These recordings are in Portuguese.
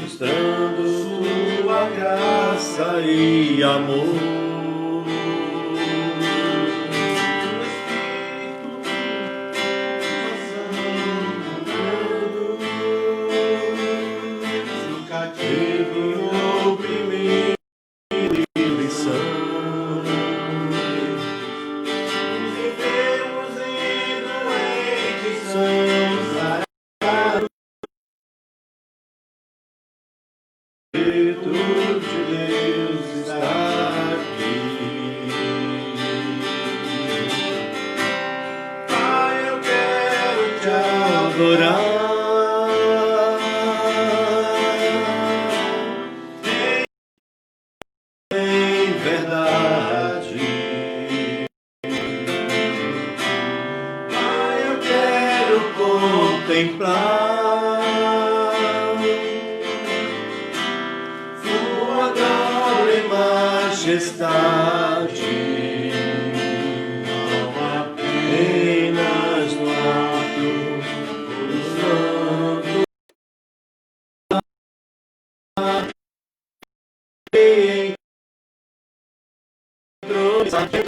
mostrando tua graça e amor.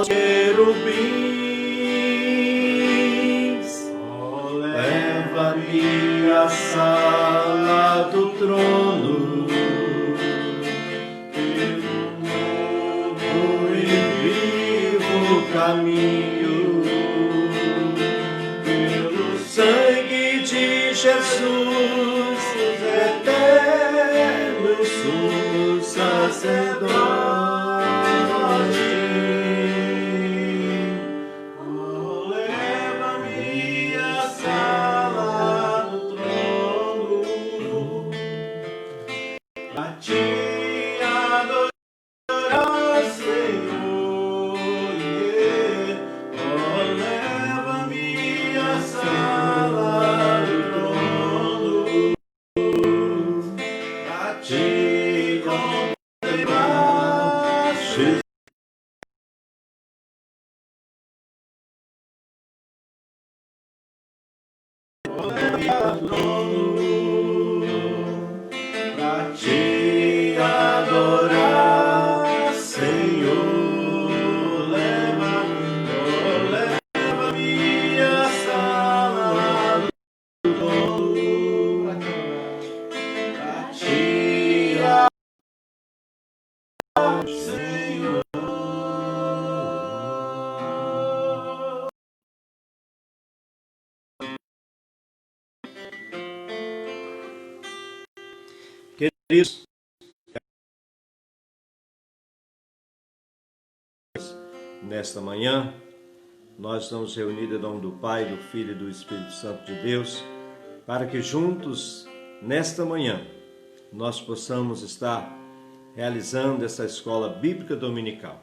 Querubins, leva-me à sala do trono, pelo novo e vivo caminho, pelo sangue de Jesus, eterno sumo sacerdote. Pra te adorar, Senhor, leva-me à sala do trono, pra te adorar, Senhor. Queridos, nesta manhã, nós estamos reunidos em nome do Pai, do Filho e do Espírito Santo de Deus, para que juntos, nesta manhã, nós possamos estar realizando essa escola bíblica dominical.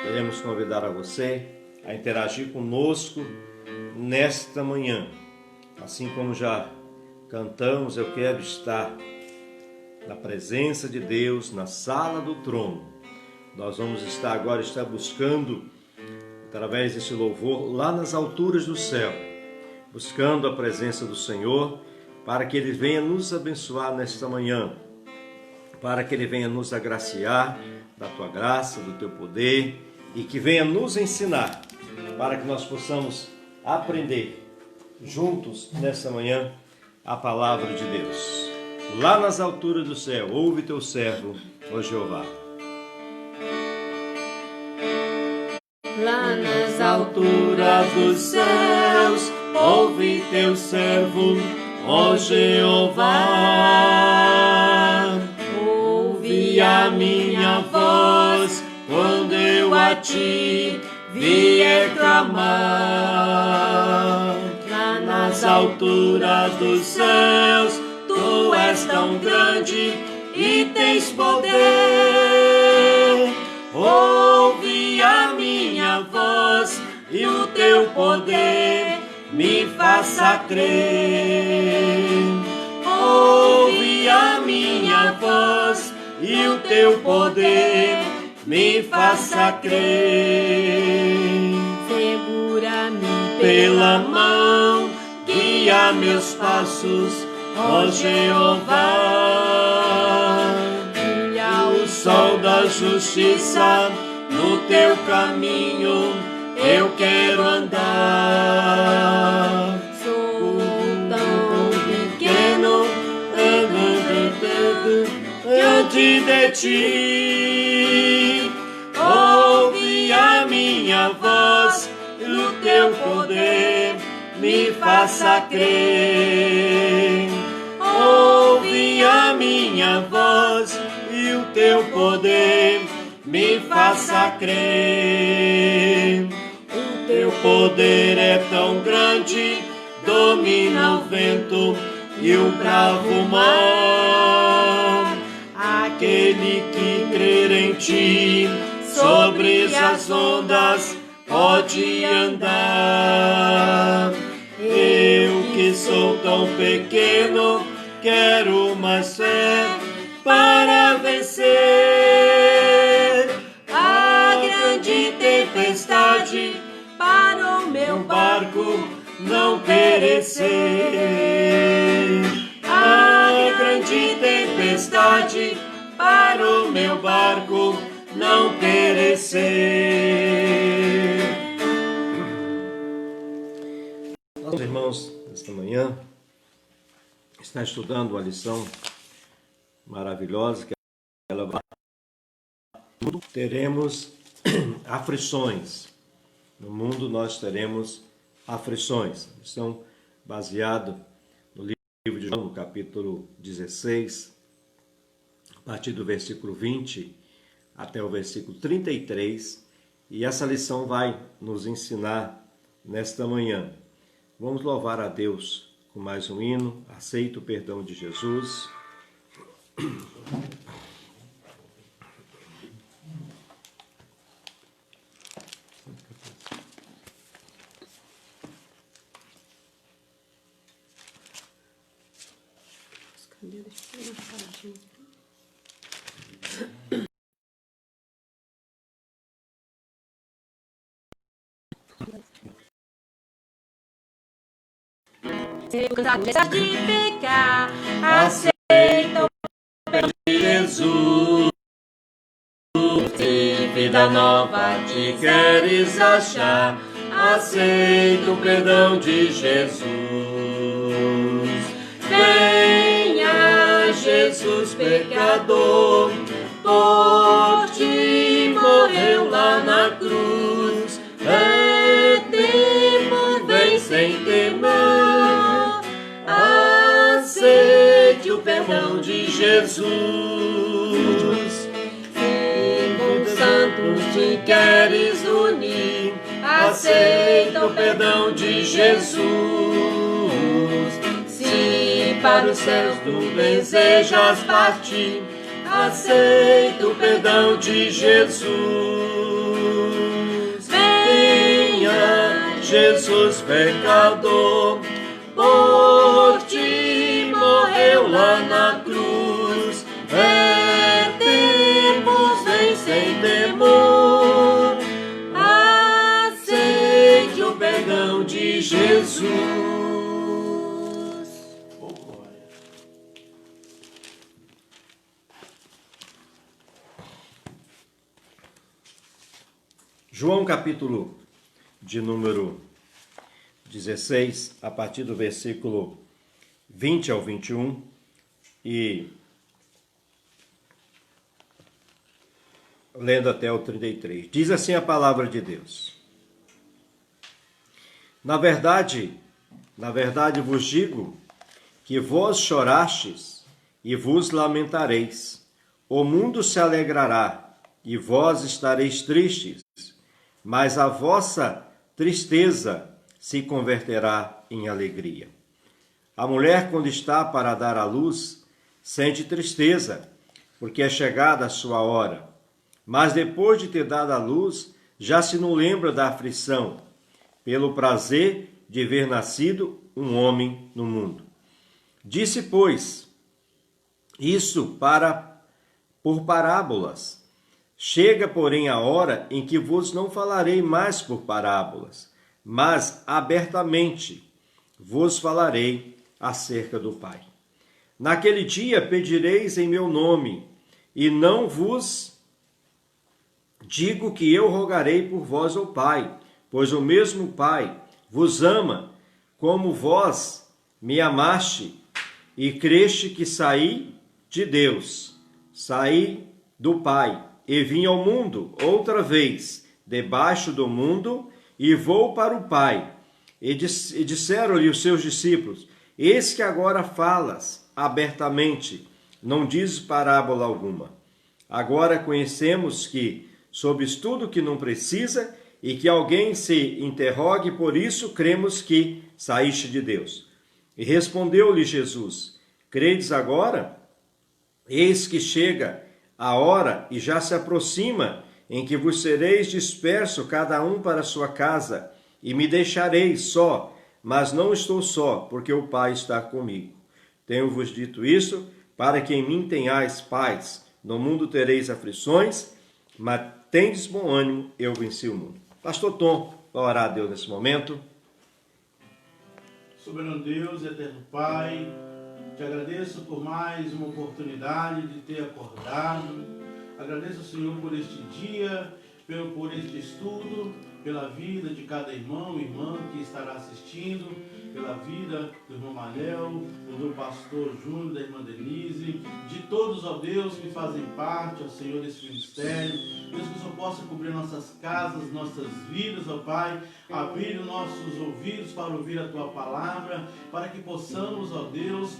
Queremos convidar a você a interagir conosco nesta manhã. Assim como já cantamos, eu quero estar na presença de Deus, na sala do trono. Nós vamos estar buscando, através desse louvor, lá nas alturas do céu, buscando a presença do Senhor, para que Ele venha nos abençoar nesta manhã, para que Ele venha nos agraciar da Tua graça, do Teu poder, e que venha nos ensinar, para que nós possamos aprender juntos nesta manhã a palavra de Deus. Lá nas alturas do céu, ouve teu servo, ó Jeová. Lá nas alturas dos céus, ouve teu servo, ó Jeová. Ouve a minha voz, quando eu a ti vier clamar. Lá nas alturas dos céus, Tu és tão grande e tens poder. Ouve a minha voz e o teu poder me faça crer. Ouve a minha voz e o teu poder me faça crer. Segura-me pela mão, guia meus passos, ó Jeová. tua justiça, no teu caminho eu quero andar. Sou tão pequeno diante de ti. Ouve a minha voz, no teu poder me faça crer. Ouve a minha voz e o teu poder me faça crer. O teu poder é tão grande, domina o vento e o bravo mar. Aquele que crer em ti, sobre as ondas pode andar. Eu que sou tão pequeno, quero mais fé para vencer a grande tempestade, para o meu barco não perecer. A grande tempestade, para o meu barco não perecer. Nossos irmãos, esta manhã, está estudando uma lição maravilhosa que ela vai. Teremos aflições. No mundo nós teremos aflições. Estão baseados no livro de João, no capítulo 16, a partir do versículo 20 até o versículo 33. E essa lição vai nos ensinar nesta manhã. Vamos louvar a Deus com mais um hino. Aceita o perdão de Jesus. Se cansado de pecar, aceita o perdão de Jesus. Se vida nova te queres achar, aceita o perdão de Jesus. Venha Jesus pecador, por ti morreu lá na cruz. É tempo, vem sem temor, aceite o perdão de Jesus. Se com os santos te queres unir, aceita o perdão de Jesus. Se para os céus tu desejas partir, aceita o perdão de Jesus. Venha Jesus pecador, por ti morreu lá na cruz. É tempo, vem sem temor, aceite o perdão de Jesus. João capítulo de número 16, a partir do versículo 20 ao 21, e lendo até o 33. Diz assim a palavra de Deus: Na verdade vos digo que vós chorastes e vos lamentareis. O mundo se alegrará e vós estareis tristes, mas a vossa tristeza se converterá em alegria. A mulher, quando está para dar à luz, sente tristeza, porque é chegada a sua hora. Mas depois de ter dado à luz, já se não lembra da aflição, pelo prazer de ver nascido um homem no mundo. Disse, pois, isso por parábolas. Chega, porém, a hora em que vos não falarei mais por parábolas, mas abertamente vos falarei acerca do Pai. Naquele dia pedireis em meu nome, e não vos digo que eu rogarei por vós ao Pai, pois o mesmo Pai vos ama, como vós me amaste, e creste que saí de Deus, saí do Pai, e vim ao mundo outra vez, debaixo do mundo, e vou para o Pai. E disseram-lhe os seus discípulos: eis que agora falas abertamente, não dizes parábola alguma. Agora conhecemos que sobes tudo que não precisa, e que alguém se interrogue, por isso cremos que saíste de Deus. E respondeu-lhe Jesus: credes agora? Eis que chega a hora, e já se aproxima, em que vos sereis dispersos, cada um para a sua casa, e me deixareis só, mas não estou só, porque o Pai está comigo. Tenho-vos dito isso, para que em mim tenhais paz. No mundo tereis aflições, mas tendes bom ânimo, eu venci o mundo. Pastor Tom, vai orar a Deus nesse momento. Soberano Deus, eterno Pai, te agradeço por mais uma oportunidade de ter acordado. Agradeço, Senhor, por este dia, por este estudo, pela vida de cada irmão e irmã que estará assistindo, pela vida do irmão Manel, do pastor Júnior, da irmã Denise, de todos, ó Deus, que fazem parte, ó Senhor, desse ministério. Deus, que o Senhor possa cobrir nossas casas, nossas vidas, ó Pai, abrir os nossos ouvidos para ouvir a Tua palavra, para que possamos, ó Deus,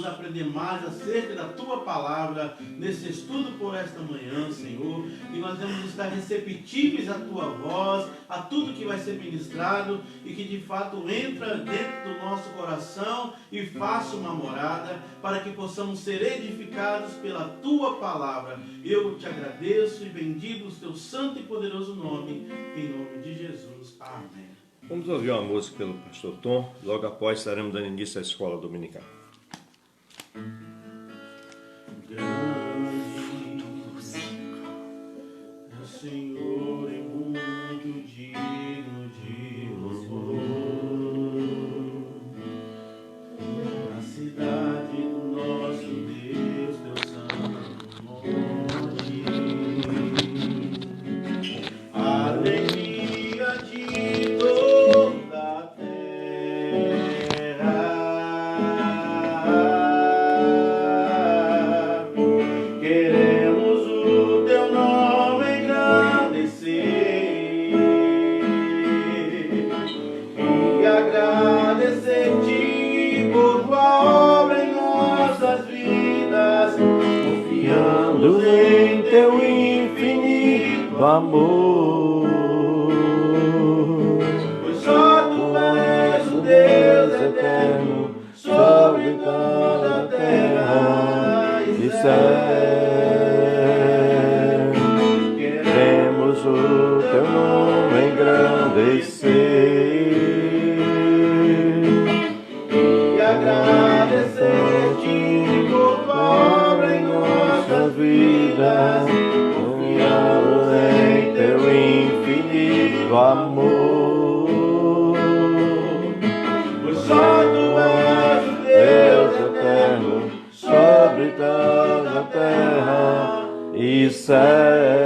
aprender mais acerca da Tua palavra nesse estudo por esta manhã, Senhor. E nós vamos estar receptíveis à Tua voz, a tudo que vai ser ministrado e que de fato entra dentro do nosso coração e faça uma morada para que possamos ser edificados pela Tua palavra. Eu te agradeço e bendigo o Teu santo e poderoso nome, em nome de Jesus. Amém. Vamos ouvir uma música pelo pastor Tom, logo após estaremos dando início à escola dominical. Grande é o Senhor e muito digno de louvor, na cidade do nosso Deus, teu santo monte, alegria de toda a terra. Queremos o teu nome engrandecer e agradecer-te por tua obra em nossas vidas, confiando em teu infinito amor. Pois só tu és o Deus eterno sobre toda a terra e céu. Queremos o teu nome engrandecer e agradecer-te por tua obra em nossas vidas, confiamos em teu infinito amor. Pois só tu és o Deus eterno sobre toda a terra e céu.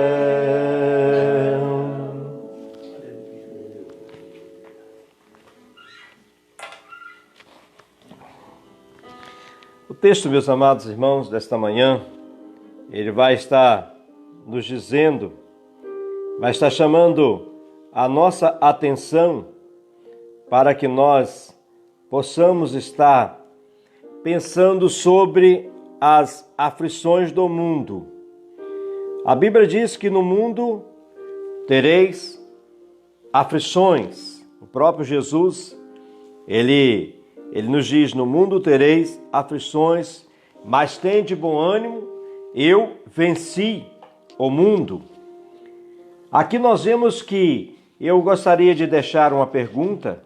O texto, meus amados irmãos, desta manhã, ele vai estar nos dizendo, vai estar chamando a nossa atenção para que nós possamos estar pensando sobre as aflições do mundo. A Bíblia diz que no mundo tereis aflições. O próprio Jesus, ele nos diz, no mundo tereis aflições, mas tende bom ânimo, eu venci o mundo. Aqui nós vemos que eu gostaria de deixar uma pergunta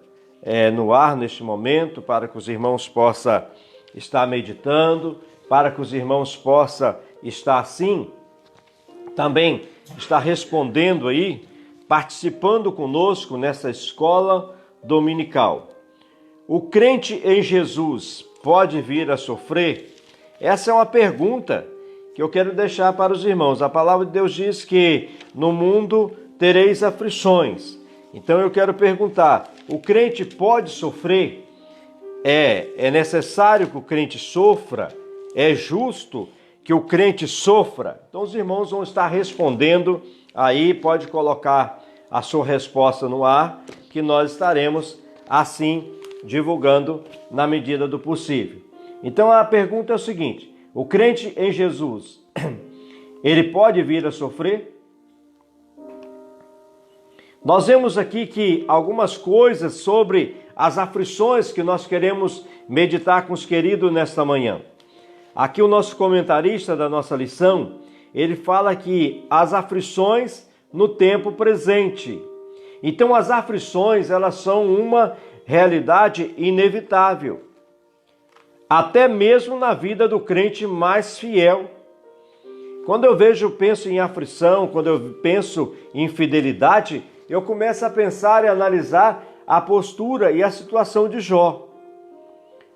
no ar neste momento, para que os irmãos possam estar meditando, para que os irmãos possam estar assim, também estar respondendo aí, participando conosco nessa escola dominical. O crente em Jesus pode vir a sofrer? Essa é uma pergunta que que eu quero deixar para os irmãos. A palavra de Deus diz que no mundo tereis aflições. Então eu quero perguntar, o crente pode sofrer? É necessário que o crente sofra? É justo que o crente sofra? Então os irmãos vão estar respondendo aí, pode colocar a sua resposta no ar, que nós estaremos assim divulgando na medida do possível. Então a pergunta é o seguinte, o crente em Jesus, ele pode vir a sofrer? Nós vemos aqui que algumas coisas sobre as aflições que nós queremos meditar com os queridos nesta manhã. Aqui o nosso comentarista da nossa lição, ele fala que as aflições no tempo presente. Então as aflições, elas são uma realidade inevitável. Até mesmo na vida do crente mais fiel. Quando eu penso em aflição, quando eu penso em fidelidade, eu começo a pensar e analisar a postura e a situação de Jó.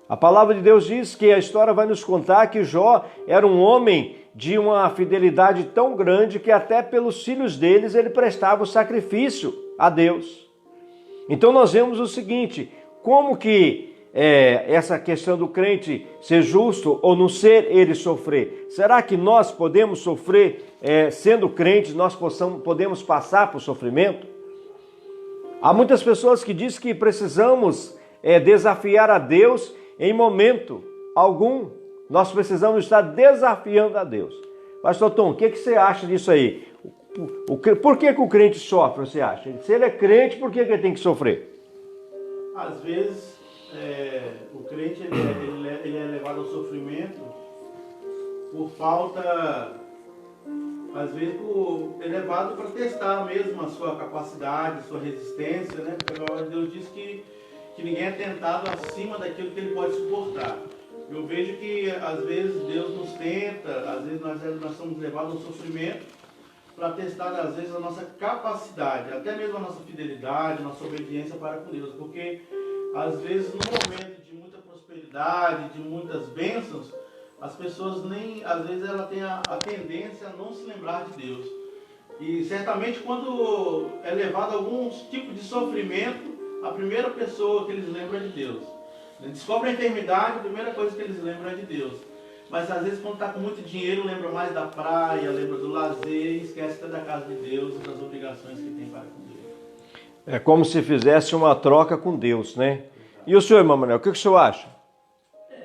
A palavra de Deus diz que a história vai nos contar que Jó era um homem de uma fidelidade tão grande que até pelos filhos deles ele prestava o sacrifício a Deus. Então nós vemos o seguinte, como que essa questão do crente ser justo ou não ser, ele sofrer. Será que nós podemos sofrer sendo crentes, nós podemos passar por sofrimento? Há muitas pessoas que dizem que precisamos desafiar a Deus em momento algum. Nós precisamos estar desafiando a Deus. Pastor Tom, o que você acha disso aí? Por que o crente sofre, você acha? Se ele é crente, por que ele tem que sofrer? Às vezes, o crente ele é levado ao sofrimento por falta, às vezes, ele é levado para testar mesmo a sua capacidade, a sua resistência, né? Porque a palavra de Deus diz que ninguém é tentado acima daquilo que ele pode suportar. Eu vejo que, às vezes, Deus nos tenta, às vezes nós somos levados ao sofrimento para testar, às vezes, a nossa capacidade, até mesmo a nossa fidelidade, a nossa obediência para com Deus. Porque, às vezes, no momento de muita prosperidade, de muitas bênçãos, as pessoas às vezes, ela tem a tendência a não se lembrar de Deus. E, certamente, quando é levado a algum tipo de sofrimento, a primeira pessoa que eles lembram é de Deus. Eles descobrem a enfermidade, a primeira coisa que eles lembram é de Deus. Mas às vezes quando está com muito dinheiro, lembra mais da praia, lembra do lazer, e esquece até da casa de Deus e das obrigações que tem para com Deus. É como se fizesse uma troca com Deus, né? E o senhor, irmão Manuel, o que o senhor acha?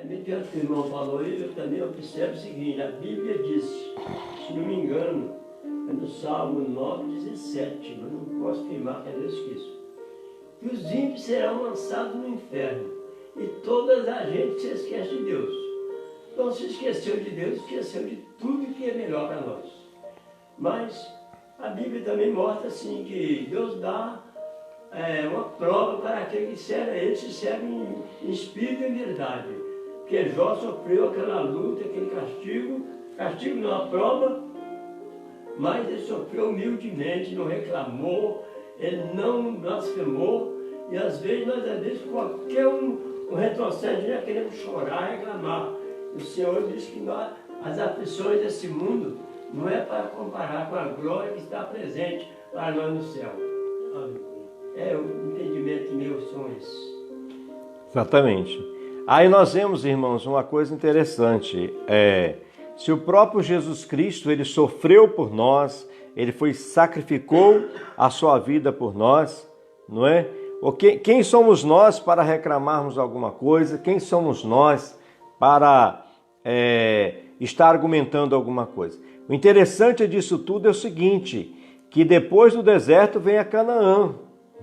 Mediante o que o irmão falou aí, eu também observo o seguinte, a Bíblia diz, se não me engano, é no Salmo 9:17, mas não posso afirmar que é Deus que isso. Que os ímpios serão lançados no inferno, e toda a gente se esquece de Deus. Então, se esqueceu de Deus, esqueceu de tudo que é melhor para nós. Mas a Bíblia também mostra assim, que Deus dá uma prova para aquele que serve, ele se serve em espírito e em verdade. Porque Jó sofreu aquela luta, aquele castigo não a prova, mas ele sofreu humildemente, não reclamou, ele não blasfemou, e às vezes qualquer um retrocesso, já queremos chorar e reclamar. O Senhor diz que as aflições desse mundo não é para comparar com a glória que está presente para nós no céu. O entendimento meu são esses. Exatamente. Aí nós vemos, irmãos, uma coisa interessante. Se o próprio Jesus Cristo, ele sofreu por nós, ele sacrificou a sua vida por nós, não é? Quem somos nós para reclamarmos alguma coisa? Quem somos nós para estar argumentando alguma coisa? O interessante disso tudo é o seguinte, que depois do deserto vem a Canaã,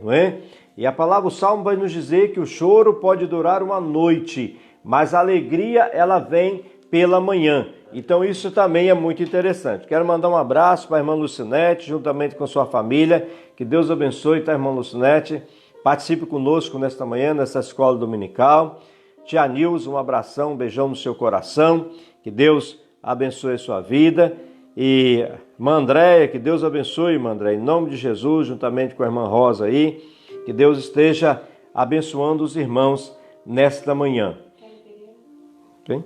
não é? E a palavra, o Salmo vai nos dizer que o choro pode durar uma noite, mas a alegria ela vem pela manhã. Então isso também é muito interessante. Quero mandar um abraço para a irmã Lucinete, juntamente com sua família. Que Deus abençoe, tá, irmã Lucinete? Participe conosco nesta manhã, nessa escola dominical. Tia Nilza, um abração, um beijão no seu coração. Que Deus abençoe a sua vida. E irmã Andréia, que Deus abençoe, irmã Andréia, em nome de Jesus, juntamente com a irmã Rosa aí. Que Deus esteja abençoando os irmãos nesta manhã. Quem?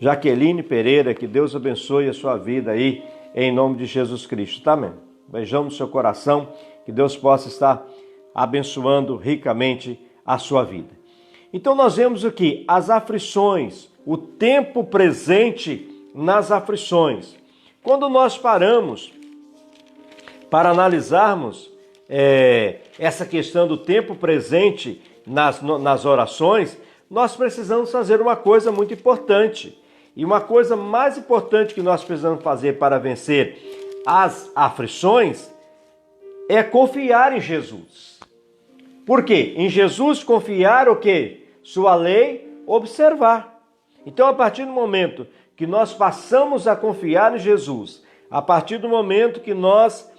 Jaqueline Pereira, que Deus abençoe a sua vida aí, em nome de Jesus Cristo. Tá, amém? Beijão no seu coração, que Deus possa estar abençoando ricamente a sua vida. Então nós vemos aqui as aflições, o tempo presente nas aflições. Quando nós paramos para analisarmos essa questão do tempo presente nas orações, nós precisamos fazer uma coisa muito importante. E uma coisa mais importante que nós precisamos fazer para vencer as aflições é confiar em Jesus. Por quê? Em Jesus confiar o quê? Sua lei, observar. Então, a partir do momento que nós passamos a confiar em Jesus, a partir do momento que nós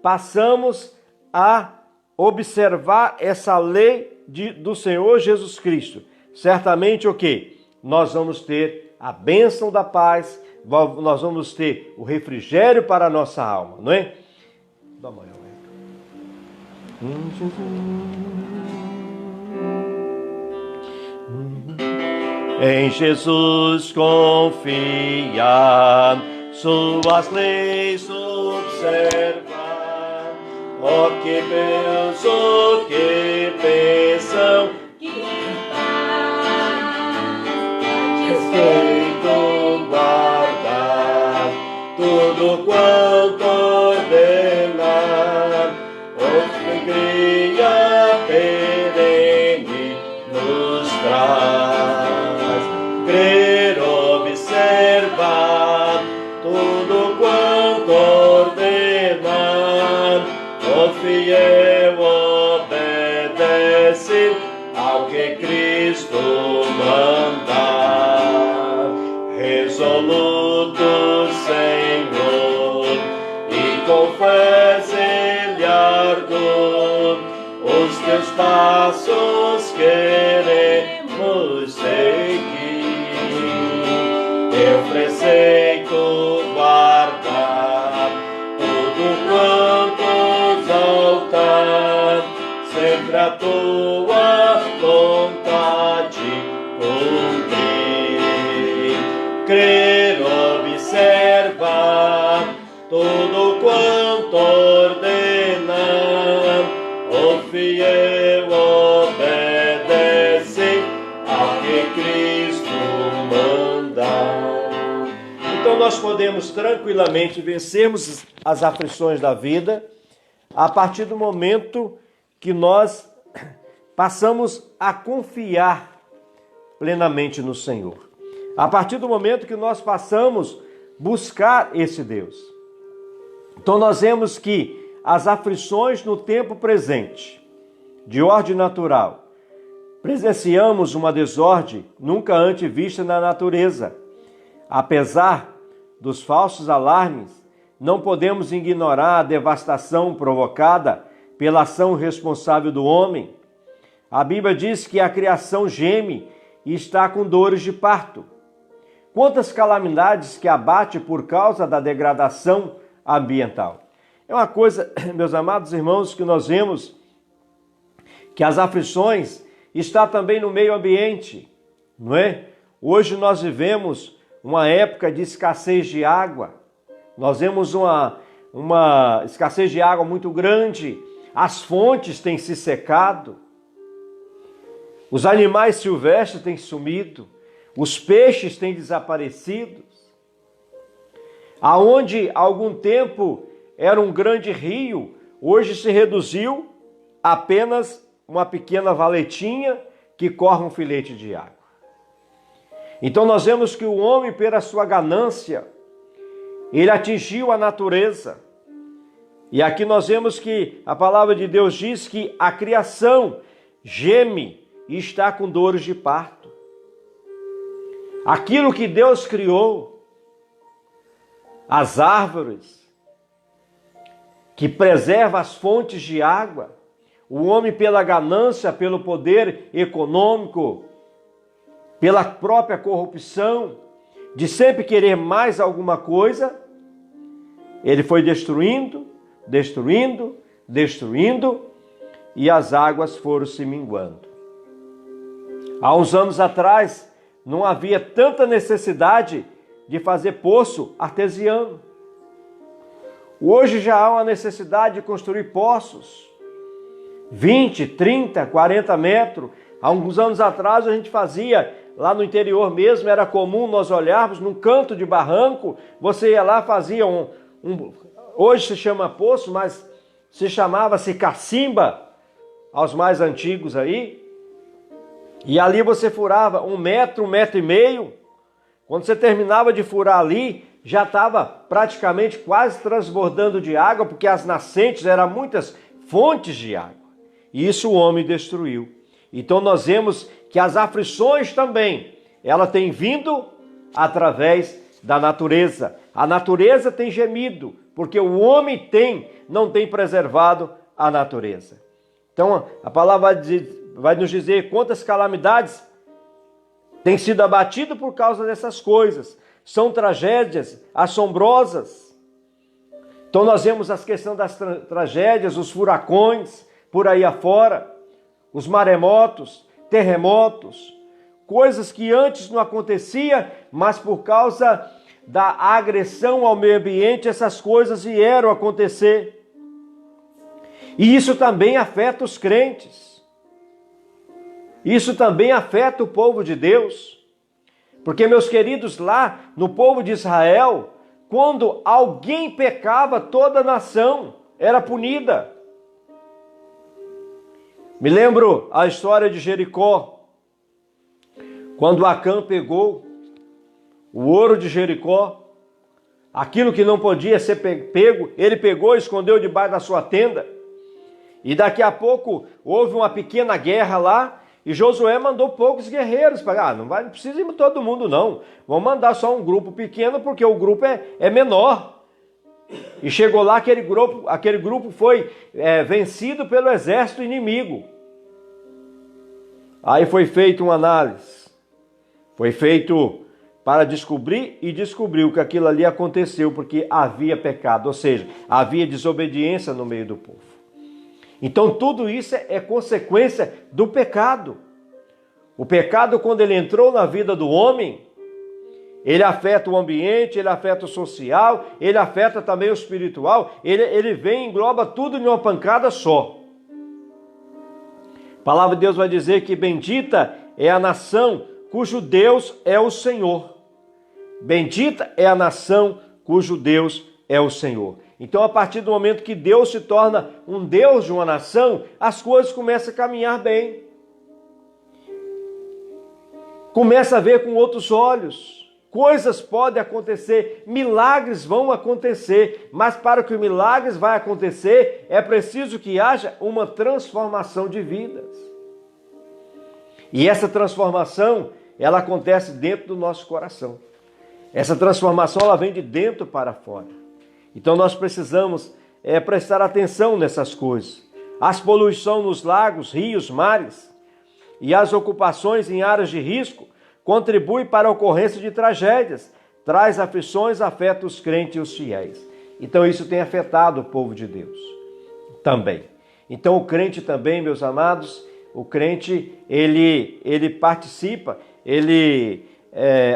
passamos a observar essa lei do Senhor Jesus Cristo, certamente o quê? Nós vamos ter a bênção da paz, nós vamos ter o refrigério para a nossa alma, não é? Dá uma olhada. Em Jesus confiar, suas leis observar, o que pensam, feito guardar tudo quanto ordenar, alegria perene nos traz. Crer, observar tudo quanto ordenar, o fiel obedece ao que Cristo mandar. Resoluto, Senhor, e com fé Ele ardor, os teus passos queremos seguir. Eu preceito guardar tudo quanto exaltar, sempre a tua vontade cumprir. Crer, observar tudo quanto ordenar, o fiel obedece ao que Cristo manda. Então nós podemos tranquilamente vencermos as aflições da vida a partir do momento que nós passamos a confiar plenamente no Senhor. A partir do momento que nós passamos a buscar esse Deus. Então nós vemos que as aflições no tempo presente, de ordem natural, presenciamos uma desordem nunca antes vista na natureza. Apesar dos falsos alarmes, não podemos ignorar a devastação provocada pela ação responsável do homem. A Bíblia diz que a criação geme e está com dores de parto. Quantas calamidades que abate por causa da degradação ambiental. É uma coisa, meus amados irmãos, que nós vemos que as aflições estão também no meio ambiente, não é? Hoje nós vivemos uma época de escassez de água. Nós vemos uma escassez de água muito grande. As fontes têm se secado. Os animais silvestres têm sumido. Os peixes têm desaparecido. Aonde há algum tempo era um grande rio, hoje se reduziu a apenas uma pequena valetinha que corre um filete de água. Então nós vemos que o homem, pela sua ganância, ele atingiu a natureza. E aqui nós vemos que a palavra de Deus diz que a criação geme e está com dores de parto. Aquilo que Deus criou, as árvores, que preserva as fontes de água, o homem pela ganância, pelo poder econômico, pela própria corrupção, de sempre querer mais alguma coisa, ele foi destruindo, e as águas foram se minguando. Há uns anos atrás, não havia tanta necessidade de fazer poço artesiano. Hoje já há uma necessidade de construir poços, 20, 30, 40 metros. Há alguns anos atrás a gente fazia, lá no interior mesmo, era comum nós olharmos num canto de barranco, você ia lá, fazia hoje se chama poço, mas se chamava-se cacimba, aos mais antigos aí, e ali você furava 1 metro, 1,5 metros. Quando você terminava de furar ali, já estava praticamente quase transbordando de água, porque as nascentes eram muitas fontes de água. E isso o homem destruiu. Então nós vemos que as aflições também, ela tem vindo através da natureza. A natureza tem gemido, porque o homem não tem preservado a natureza. Então a palavra vai nos dizer quantas calamidades têm sido abatidas por causa dessas coisas. São tragédias assombrosas. Então nós vemos as questões das tragédias, os furacões, por aí afora, os maremotos, terremotos, coisas que antes não acontecia, mas por causa da agressão ao meio ambiente, essas coisas vieram acontecer. E isso também afeta os crentes. Isso também afeta o povo de Deus. Porque, meus queridos, lá no povo de Israel, quando alguém pecava, toda a nação era punida. Me lembro a história de Jericó, quando Acã pegou o ouro de Jericó, aquilo que não podia ser pego, ele pegou e escondeu debaixo da sua tenda. E daqui a pouco houve uma pequena guerra lá, e Josué mandou poucos guerreiros para não precisa ir todo mundo não, vamos mandar só um grupo pequeno, porque o grupo é menor. E chegou lá, aquele grupo foi vencido pelo exército inimigo. Aí foi feita uma análise, foi feito para descobrir, e descobriu que aquilo ali aconteceu porque havia pecado, ou seja, havia desobediência no meio do povo. Então tudo isso é consequência do pecado. O pecado, quando ele entrou na vida do homem, ele afeta o ambiente, ele afeta o social, ele afeta também o espiritual, ele vem e engloba tudo em uma pancada só. A palavra de Deus vai dizer que bendita é a nação cujo Deus é o Senhor. Bendita é a nação cujo Deus é o Senhor. Então, a partir do momento que Deus se torna um Deus de uma nação, as coisas começam a caminhar bem. Começa a ver com outros olhos. Coisas podem acontecer, milagres vão acontecer, mas para que os milagres vai acontecer, é preciso que haja uma transformação de vidas. E essa transformação, ela acontece dentro do nosso coração. Essa transformação, ela vem de dentro para fora. Então nós precisamos prestar atenção nessas coisas. As poluições nos lagos, rios, mares e as ocupações em áreas de risco contribuem para a ocorrência de tragédias, traz aflições, afeta os crentes e os fiéis. Então isso tem afetado o povo de Deus também. Então o crente também, meus amados, o crente ele participa,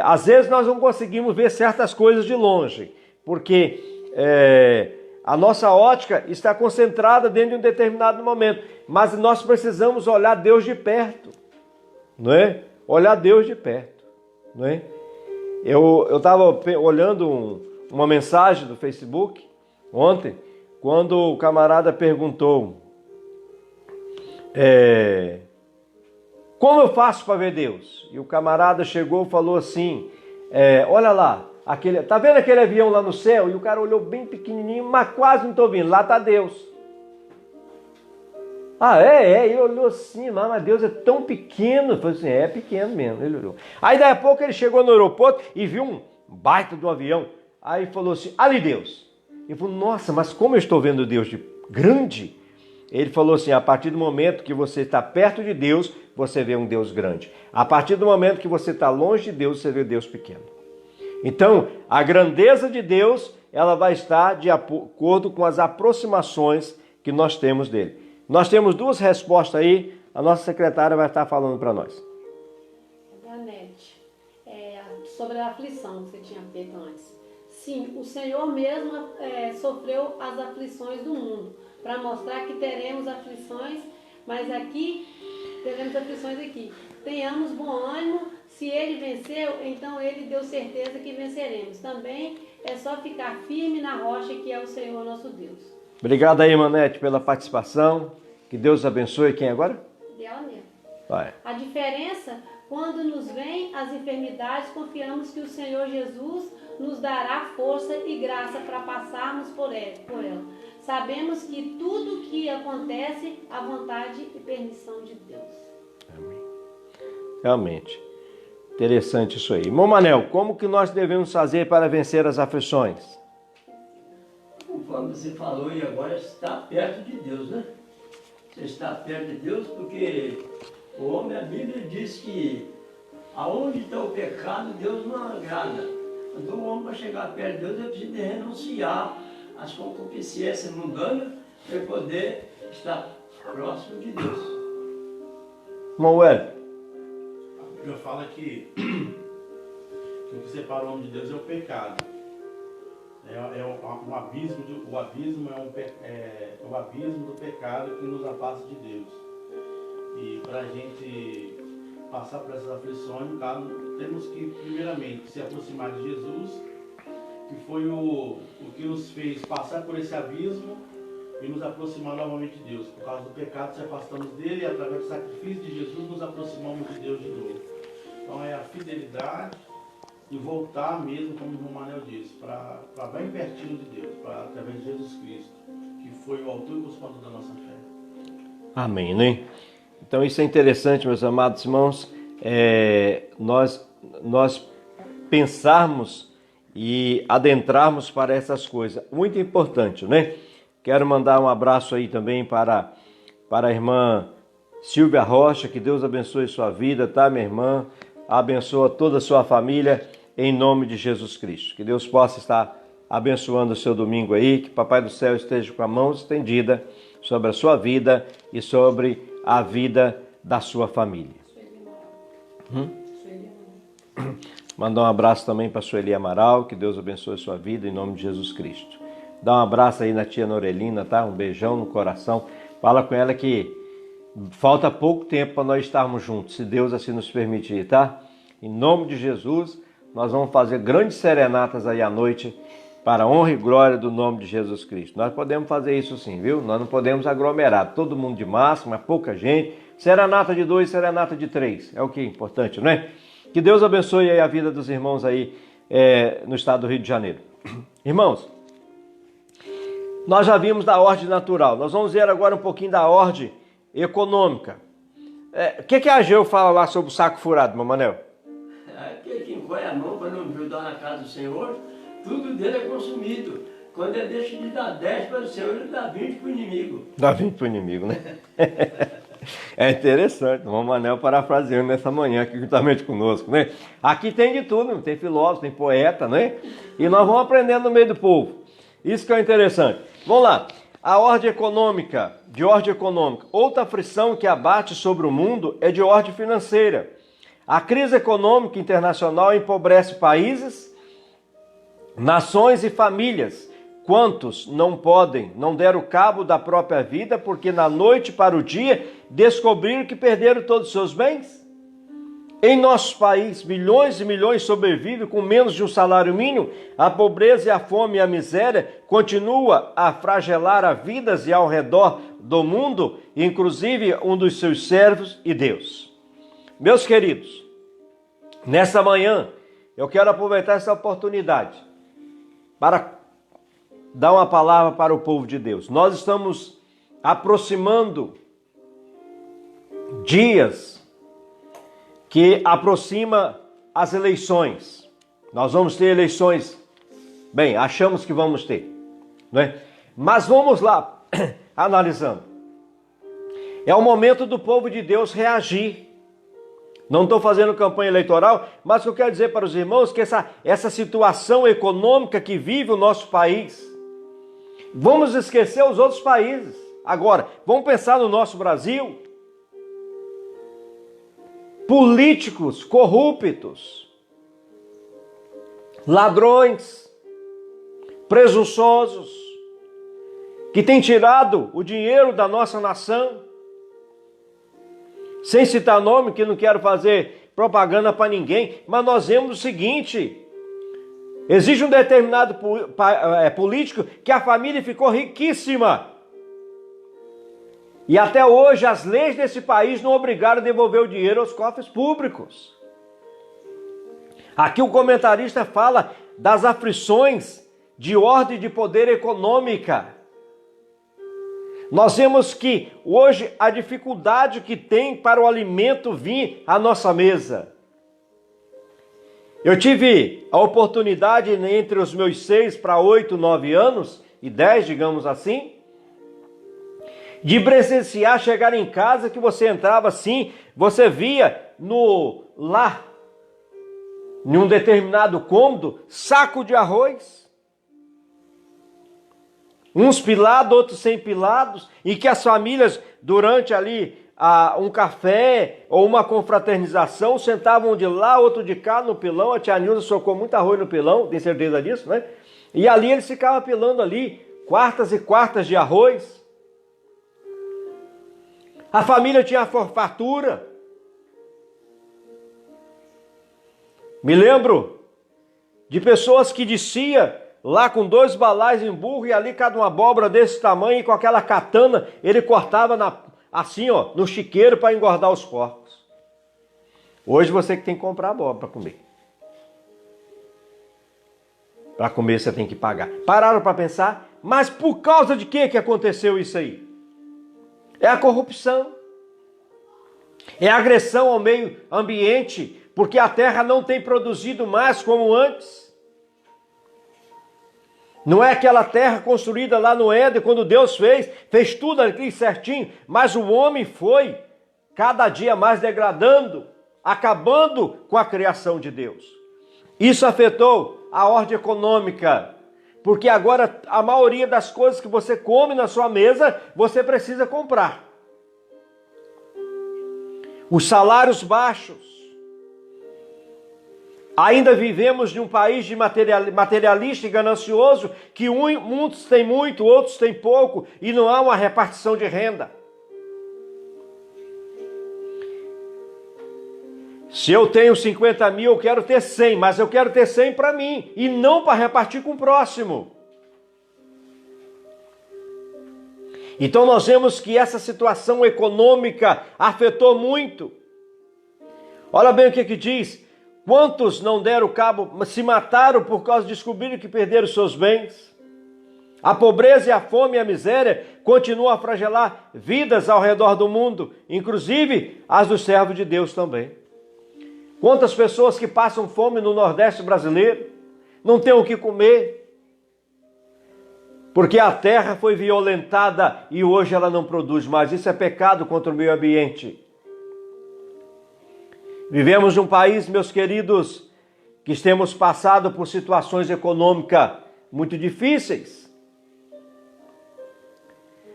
às vezes nós não conseguimos ver certas coisas de longe, porque a nossa ótica está concentrada dentro de um determinado momento, mas nós precisamos olhar Deus de perto, não é? Olhar Deus de perto, não é? Eu estava olhando uma mensagem do Facebook ontem, quando o camarada perguntou como eu faço para ver Deus? E o camarada chegou e falou assim, olha lá, tá vendo aquele avião lá no céu? E o cara olhou bem pequenininho, mas quase não estou vendo, lá está Deus. Ele olhou assim, mas Deus é tão pequeno. Eu falei assim, é pequeno mesmo, ele olhou. Aí daí a pouco ele chegou no aeroporto e viu um baita de um avião. Aí falou assim, ali Deus. Ele falou, nossa, mas como eu estou vendo Deus de grande? Ele falou assim, a partir do momento que você está perto de Deus, você vê um Deus grande. A partir do momento que você está longe de Deus, você vê Deus pequeno. Então, a grandeza de Deus, ela vai estar de acordo com as aproximações que nós temos dele. Nós temos duas respostas aí, a nossa secretária vai estar falando para nós. Da NET. sobre a aflição que você tinha feito antes. Sim, o Senhor mesmo sofreu as aflições do mundo, para mostrar que teremos aflições, mas aqui, teremos aflições aqui. Tenhamos bom ânimo, se Ele venceu, então Ele deu certeza que venceremos. Também é só ficar firme na rocha que é o Senhor nosso Deus. Obrigado aí, Manete, pela participação. Que Deus abençoe. Quem agora? Dela mesmo. Vai. A diferença, quando nos vêm as enfermidades, confiamos que o Senhor Jesus nos dará força e graça para passarmos por ela. Sabemos que tudo que acontece, a vontade e permissão de Deus. Amém. Realmente. Interessante isso aí. Irmão Manel, como que nós devemos fazer para vencer as aflições? Conforme você falou, e agora está perto de Deus, né? Você está perto de Deus porque o homem, a Bíblia diz que aonde está o pecado, Deus não agrada. Então o homem, para chegar perto de Deus, ele precisa de renunciar às concupiscências mundanas para poder estar próximo de Deus. Irmão Hélio. A Bíblia fala que o que separa o homem de Deus é o pecado. O abismo é o abismo do pecado que nos afasta de Deus. E para a gente passar por essas aflições, no caso, temos que primeiramente se aproximar de Jesus, que foi o que nos fez passar por esse abismo e nos aproximar novamente de Deus. Por causa do pecado, se afastamos dele e através do sacrifício de Jesus nos aproximamos de Deus de novo. Então é a fidelidade e voltar mesmo, como o irmão Manel disse, para bem pertinho de Deus, através de Jesus Cristo, que foi o autor e consumador da nossa fé. Amém, né? Então isso é interessante, meus amados irmãos, nós pensarmos e adentrarmos para essas coisas. Muito importante, né? Quero mandar um abraço aí também para a irmã Silvia Rocha, que Deus abençoe sua vida, tá, minha irmã? Abençoa toda a sua família, em nome de Jesus Cristo. Que Deus possa estar abençoando o seu domingo aí, que Papai do Céu esteja com a mão estendida sobre a sua vida e sobre a vida da sua família. Mandar um abraço também para a Sueli Amaral, que Deus abençoe a sua vida, em nome de Jesus Cristo. Dá um abraço aí na tia Norelina, tá? Um beijão no coração. Fala com ela que falta pouco tempo para nós estarmos juntos, se Deus assim nos permitir, tá? Em nome de Jesus, nós vamos fazer grandes serenatas aí à noite para a honra e glória do nome de Jesus Cristo. Nós podemos fazer isso sim, viu? Nós não podemos aglomerar, todo mundo de massa, mas pouca gente. Serenata de 2, serenata de 3, é o que é importante, não é? Que Deus abençoe aí a vida dos irmãos aí no estado do Rio de Janeiro. Irmãos, nós já vimos da ordem natural, nós vamos ver agora um pouquinho da ordem econômica. O que a Ageu fala lá sobre o saco furado, meu Manel? Aquele que encolhe a mão para não ajudar na casa do Senhor, tudo dele é consumido. Quando ele deixa de dar 10 para o Senhor, ele dá 20 para o inimigo. Dá 20 para o inimigo, né? É interessante, o irmão Manel parafraseando nessa manhã aqui juntamente conosco, né? Aqui tem de tudo, tem filósofo, tem poeta, né? E nós vamos aprendendo no meio do povo. Isso que é interessante. Vamos lá. A ordem econômica, de ordem econômica. Outra aflição que abate sobre o mundo é de ordem financeira. A crise econômica internacional empobrece países, nações e famílias. Quantos não deram cabo da própria vida porque na noite para o dia descobriram que perderam todos os seus bens? Em nosso país, milhões e milhões sobrevivem com menos de um salário mínimo. A pobreza e a fome e a miséria continuam a flagelar as vidas e ao redor do mundo, inclusive um dos seus servos e Deus. Meus queridos, nessa manhã eu quero aproveitar essa oportunidade para dar uma palavra para o povo de Deus. Nós estamos aproximando dias que aproxima as eleições. Nós vamos ter eleições, bem, achamos que vamos ter, não é? Mas vamos lá, analisando. É o momento do povo de Deus reagir. Não estou fazendo campanha eleitoral, mas eu quero dizer para os irmãos que essa situação econômica que vive o nosso país, vamos esquecer os outros países. Agora, vamos pensar no nosso Brasil. Políticos corruptos, ladrões, presunçosos, que têm tirado o dinheiro da nossa nação, sem citar nome, que não quero fazer propaganda para ninguém, mas nós vemos o seguinte: existe um determinado político que a família ficou riquíssima. E até hoje as leis desse país não obrigaram a devolver o dinheiro aos cofres públicos. Aqui o comentarista fala das aflições de ordem de poder econômica. Nós vemos que hoje a dificuldade que tem para o alimento vir à nossa mesa. Eu tive a oportunidade entre os meus 6 para 8, 9 anos, e 10, digamos assim, de presenciar chegar em casa que você entrava assim, você via no lar, em um determinado cômodo, saco de arroz, uns pilados, outros sem pilados, e que as famílias, durante ali um café ou uma confraternização, sentavam de lá, outro de cá no pilão. A tia Nilza socou muito arroz no pilão, tem certeza disso, né? E ali eles ficavam pilando ali, quartas e quartas de arroz. A família tinha fartura. Me lembro de pessoas que descia lá com 2 balais em burro, e ali cada uma abóbora desse tamanho, e com aquela katana ele cortava assim, ó, no chiqueiro para engordar os porcos. Hoje você que tem que comprar abóbora para comer. Para comer você tem que pagar. Pararam para pensar? Mas por causa de que aconteceu isso aí? É a corrupção. É a agressão ao meio ambiente, porque a terra não tem produzido mais como antes. Não é aquela terra construída lá no Éden, quando Deus fez tudo ali certinho, mas o homem foi cada dia mais degradando, acabando com a criação de Deus. Isso afetou a ordem econômica, porque agora a maioria das coisas que você come na sua mesa, você precisa comprar. Os salários baixos. Ainda vivemos de um país de materialista e ganancioso, que muitos têm muito, outros têm pouco, e não há uma repartição de renda. Se eu tenho 50 mil, eu quero ter 100, mas eu quero ter 100 para mim, e não para repartir com o próximo. Então nós vemos que essa situação econômica afetou muito. Olha bem o que diz. Quantos não deram cabo, se mataram por causa de descobrirem que perderam seus bens? A pobreza e a fome e a miséria continuam a flagelar vidas ao redor do mundo, inclusive as dos servos de Deus também. Quantas pessoas que passam fome no Nordeste brasileiro, não têm o que comer, porque a terra foi violentada e hoje ela não produz mais. Isso é pecado contra o meio ambiente. Vivemos num país, meus queridos, que temos passado por situações econômicas muito difíceis.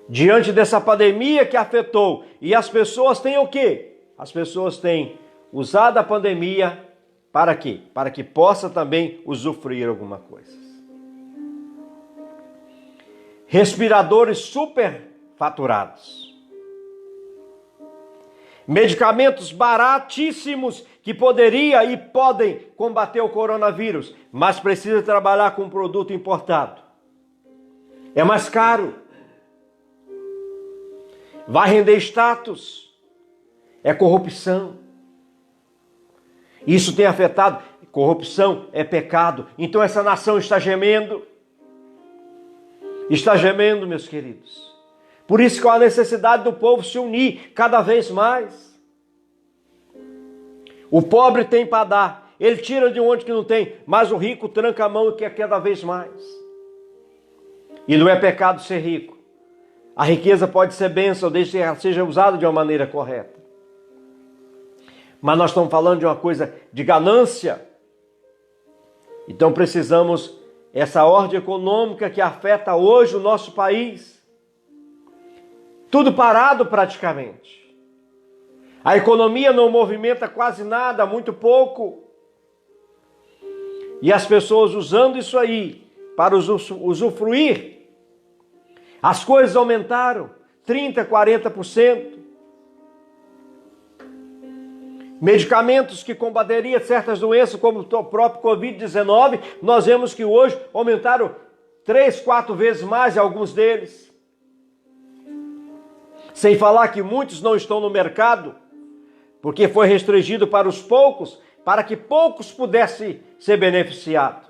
Diante dessa pandemia que afetou, e as pessoas têm o quê? As pessoas têm usado a pandemia para quê? Para que possa também usufruir alguma coisa. Respiradores superfaturados. Medicamentos baratíssimos que poderia e podem combater o coronavírus, mas precisa trabalhar com um produto importado. É mais caro. Vai render status. É corrupção. Isso tem afetado. Corrupção é pecado. Então essa nação está gemendo. Está gemendo, meus queridos. Por isso que há a necessidade do povo se unir cada vez mais. O pobre tem para dar, ele tira de onde que não tem, mas o rico tranca a mão e quer cada vez mais. E não é pecado ser rico. A riqueza pode ser bênção, desde que ela seja usada de uma maneira correta. Mas nós estamos falando de uma coisa de ganância. Então precisamos essa ordem econômica que afeta hoje o nosso país. Tudo parado praticamente. A economia não movimenta quase nada, muito pouco. E as pessoas usando isso aí para usufruir. As coisas aumentaram 30%, 40%. Medicamentos que combateriam certas doenças, como o próprio Covid-19, nós vemos que hoje aumentaram 3, 4 vezes mais alguns deles. Sem falar que muitos não estão no mercado, porque foi restringido para os poucos, para que poucos pudessem ser beneficiados.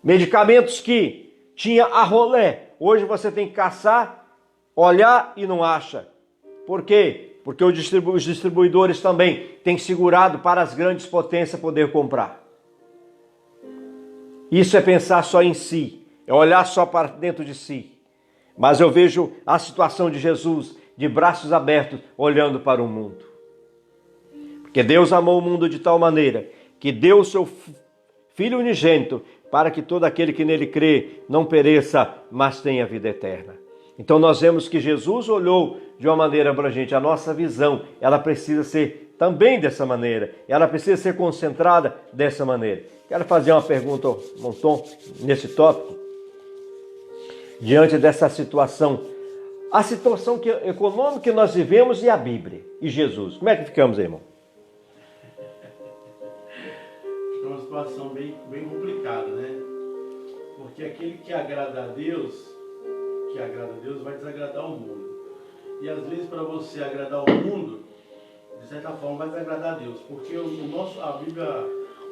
Medicamentos que tinha a rolé, hoje você tem que caçar, olhar e não acha. Por quê? Porque os distribuidores também têm segurado para as grandes potências poder comprar. Isso é pensar só em si, é olhar só para dentro de si. Mas eu vejo a situação de Jesus de braços abertos, olhando para o mundo. Porque Deus amou o mundo de tal maneira que deu o seu Filho unigênito para que todo aquele que nele crê não pereça, mas tenha vida eterna. Então nós vemos que Jesus olhou de uma maneira abrangente. A nossa visão, ela precisa ser também dessa maneira. Ela precisa ser concentrada dessa maneira. Quero fazer uma pergunta, Monton, nesse tópico. Diante dessa situação, a situação econômica que nós vivemos e a Bíblia e Jesus. Como é que ficamos aí, irmão? É uma situação bem complicada, né? Porque aquele que agrada a Deus vai desagradar o mundo. E às vezes para você agradar o mundo, de certa forma vai desagradar a Deus. Porque o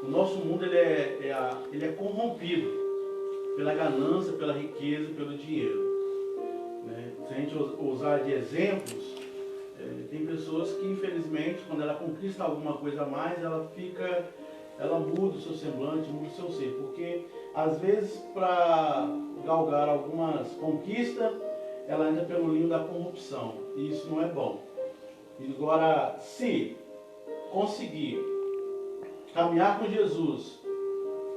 nosso mundo ele é corrompido pela ganância, pela riqueza, pelo dinheiro. Né? Se a gente usar de exemplos, tem pessoas que infelizmente quando ela conquista alguma coisa a mais, ela muda o seu semblante, muda o seu ser. Porque às vezes para galgar algumas conquistas, ela anda pelo linho da corrupção. E isso não é bom. E agora, se conseguir caminhar com Jesus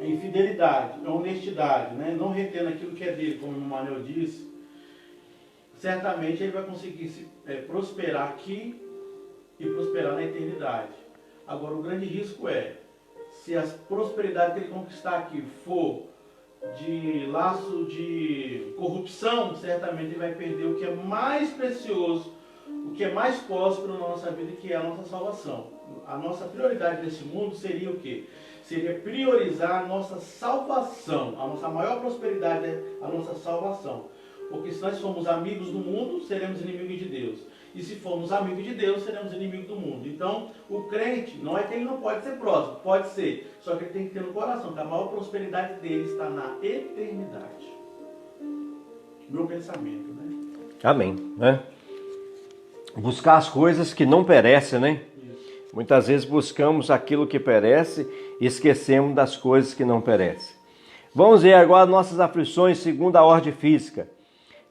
em fidelidade, em honestidade, né? Não retendo aquilo que é dele, como o Manuel disse, certamente ele vai conseguir prosperar aqui e prosperar na eternidade. Agora, o grande risco é, se a prosperidade que ele conquistar aqui for de laço de corrupção, certamente ele vai perder o que é mais precioso, o que é mais próspero na nossa vida, que é a nossa salvação. A nossa prioridade nesse mundo seria o quê? Seria priorizar a nossa salvação. A nossa maior prosperidade é a nossa salvação. Porque se nós formos amigos do mundo, seremos inimigos de Deus. E se formos amigos de Deus, seremos inimigos do mundo. Então, o crente, não é que ele não pode ser próspero, pode ser. Só que ele tem que ter no coração que a maior prosperidade dele está na eternidade. Meu pensamento, né? Amém. Né? Buscar as coisas que não perecem, né? Isso. Muitas vezes buscamos aquilo que perece e esquecemos das coisas que não perecem. Vamos ver agora nossas aflições segundo a ordem física.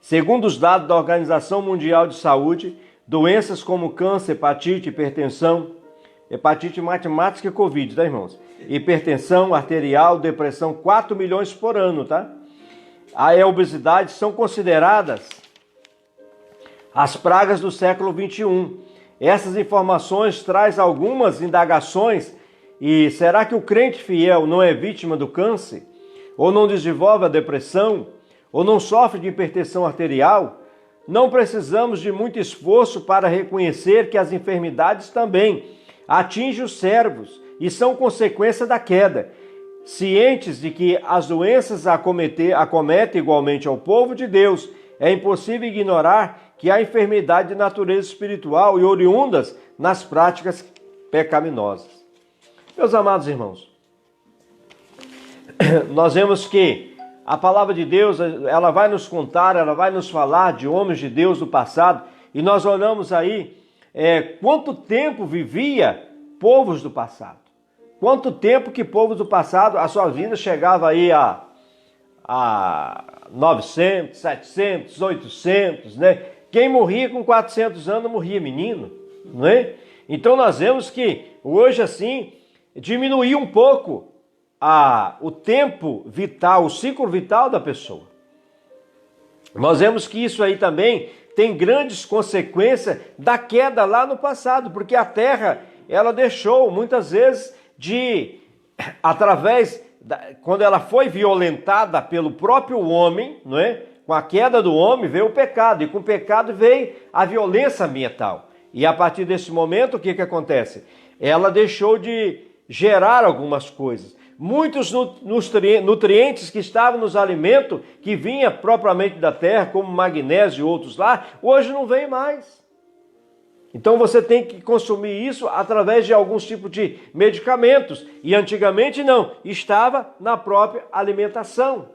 Segundo os dados da Organização Mundial de Saúde, doenças como câncer, hepatite, hipertensão, hepatite matemática e Covid, tá, irmãos? Hipertensão arterial, depressão, 4 milhões por ano, tá? A obesidade são consideradas as pragas do século 21. Essas informações trazem algumas indagações. E será que o crente fiel não é vítima do câncer? Ou não desenvolve a depressão? Ou não sofre de hipertensão arterial? Não precisamos de muito esforço para reconhecer que as enfermidades também atingem os cérebros e são consequência da queda. Cientes de que as doenças acometem igualmente ao povo de Deus, é impossível ignorar que há enfermidade de natureza espiritual e oriundas nas práticas pecaminosas. Meus amados irmãos, nós vemos que a palavra de Deus, ela vai nos contar, ela vai nos falar de homens de Deus do passado, e nós olhamos aí quanto tempo vivia povos do passado. Quanto tempo que povos do passado, a sua vida chegava aí a 900, 700, 800, né? Quem morria com 400 anos morria menino, não é? Então nós vemos que hoje assim diminuiu um pouco o tempo vital, o ciclo vital da pessoa. Nós vemos que isso aí também tem grandes consequências da queda lá no passado, porque a terra, ela deixou muitas vezes de quando ela foi violentada pelo próprio homem, não é? Com a queda do homem veio o pecado, e com o pecado veio a violência ambiental. E a partir desse momento, o que acontece? Ela deixou de gerar algumas coisas. Muitos nutrientes que estavam nos alimentos, que vinha propriamente da terra, como magnésio e outros lá, hoje não vem mais. Então você tem que consumir isso através de alguns tipos de medicamentos. E antigamente não, estava na própria alimentação.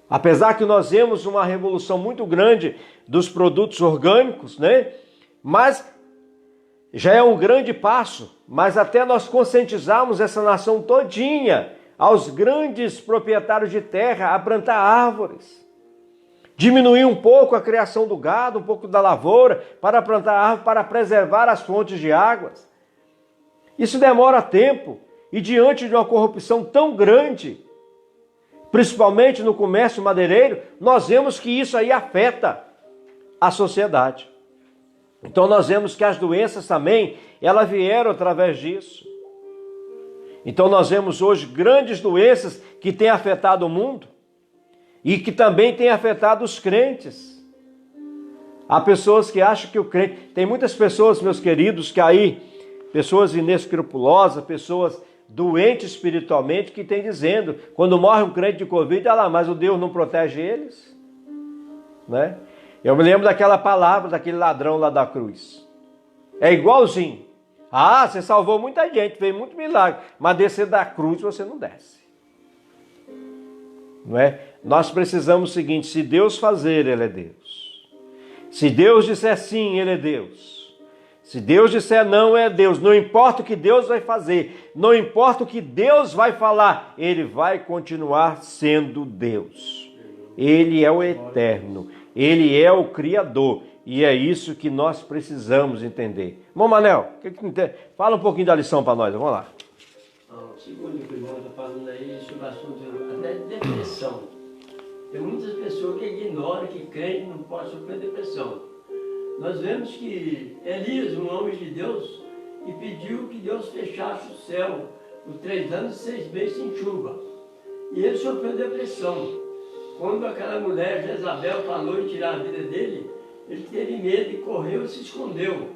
Apesar que nós vemos uma revolução muito grande dos produtos orgânicos, né? Mas já é um grande passo. Mas até nós conscientizarmos essa nação todinha, aos grandes proprietários de terra, a plantar árvores. Diminuir um pouco a criação do gado, um pouco da lavoura, para plantar árvore, para preservar as fontes de águas. Isso demora tempo. E diante de uma corrupção tão grande, principalmente no comércio madeireiro, nós vemos que isso aí afeta a sociedade. Então nós vemos que as doenças também, elas vieram através disso. Então nós vemos hoje grandes doenças que têm afetado o mundo e que também têm afetado os crentes. Há pessoas que acham que o crente... Tem muitas pessoas, meus queridos, que aí, pessoas inescrupulosas, pessoas doentes espiritualmente, que têm dizendo, quando morre um crente de Covid, olha lá, mas o Deus não protege eles? Né? Eu me lembro daquela palavra, daquele ladrão lá da cruz. É igualzinho. Ah, você salvou muita gente, fez muito milagre, mas descer da cruz você não desce. Não é? Nós precisamos o seguinte, se Deus fazer, Ele é Deus. Se Deus disser sim, Ele é Deus. Se Deus disser não, é Deus. Não importa o que Deus vai fazer, não importa o que Deus vai falar, Ele vai continuar sendo Deus. Ele é o eterno, Ele é o Criador. E é isso que nós precisamos entender. Irmão Manel, fala um pouquinho da lição para nós, vamos lá. Segundo o que o irmão está falando aí sobre o assunto até de depressão. Tem muitas pessoas que ignoram que crente não pode sofrer depressão. Nós vemos que Elias, um homem de Deus, e pediu que Deus fechasse o céu por 3 anos e 6 meses sem chuva. E ele sofreu depressão. Quando aquela mulher, Jezabel, falou em tirar a vida dele, ele teve medo e correu e se escondeu.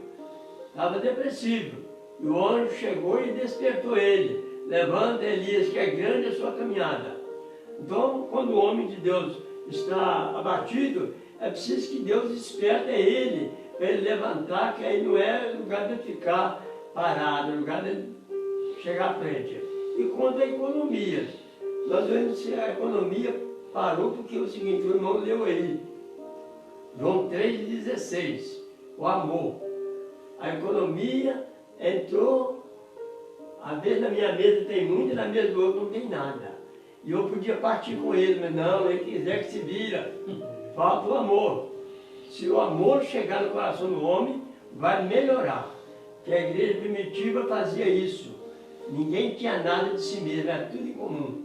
Estava depressivo. E o anjo chegou e despertou ele. Levanta, Elias, que é grande a sua caminhada. Então, quando o homem de Deus está abatido, é preciso que Deus desperte ele, para ele levantar, que aí não é lugar de ficar parado, é lugar de chegar à frente. E quanto à economia, nós vemos que a economia parou porque é o seguinte, o irmão leu aí, João 3,16, o amor. A economia entrou, às vezes na minha mesa tem muito e na mesa do outro não tem nada. E eu podia partir com ele, mas não, ele quiser que se vira. Falta o amor. Se o amor chegar no coração do homem, vai melhorar. Que a igreja primitiva fazia isso. Ninguém tinha nada de si mesmo, era tudo em comum.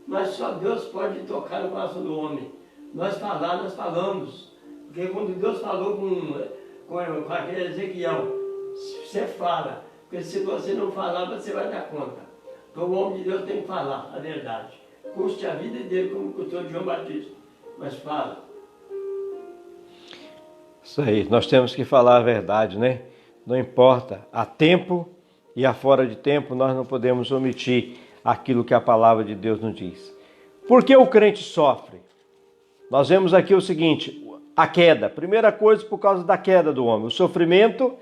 Mas só Deus pode tocar no coração do homem. Nós falamos. Porque quando Deus falou com aquele Ezequiel, você fala. Porque se você não falar, você vai dar conta. Então o homem de Deus tem que falar a verdade. Custe a vida dele como custou de João Batista. Mas fala. Isso aí, nós temos que falar a verdade, né? Não importa, a tempo e a fora de tempo, nós não podemos omitir aquilo que a palavra de Deus nos diz. Por que o crente sofre? Nós vemos aqui o seguinte, a queda. Primeira coisa, por causa da queda do homem. O sofrimento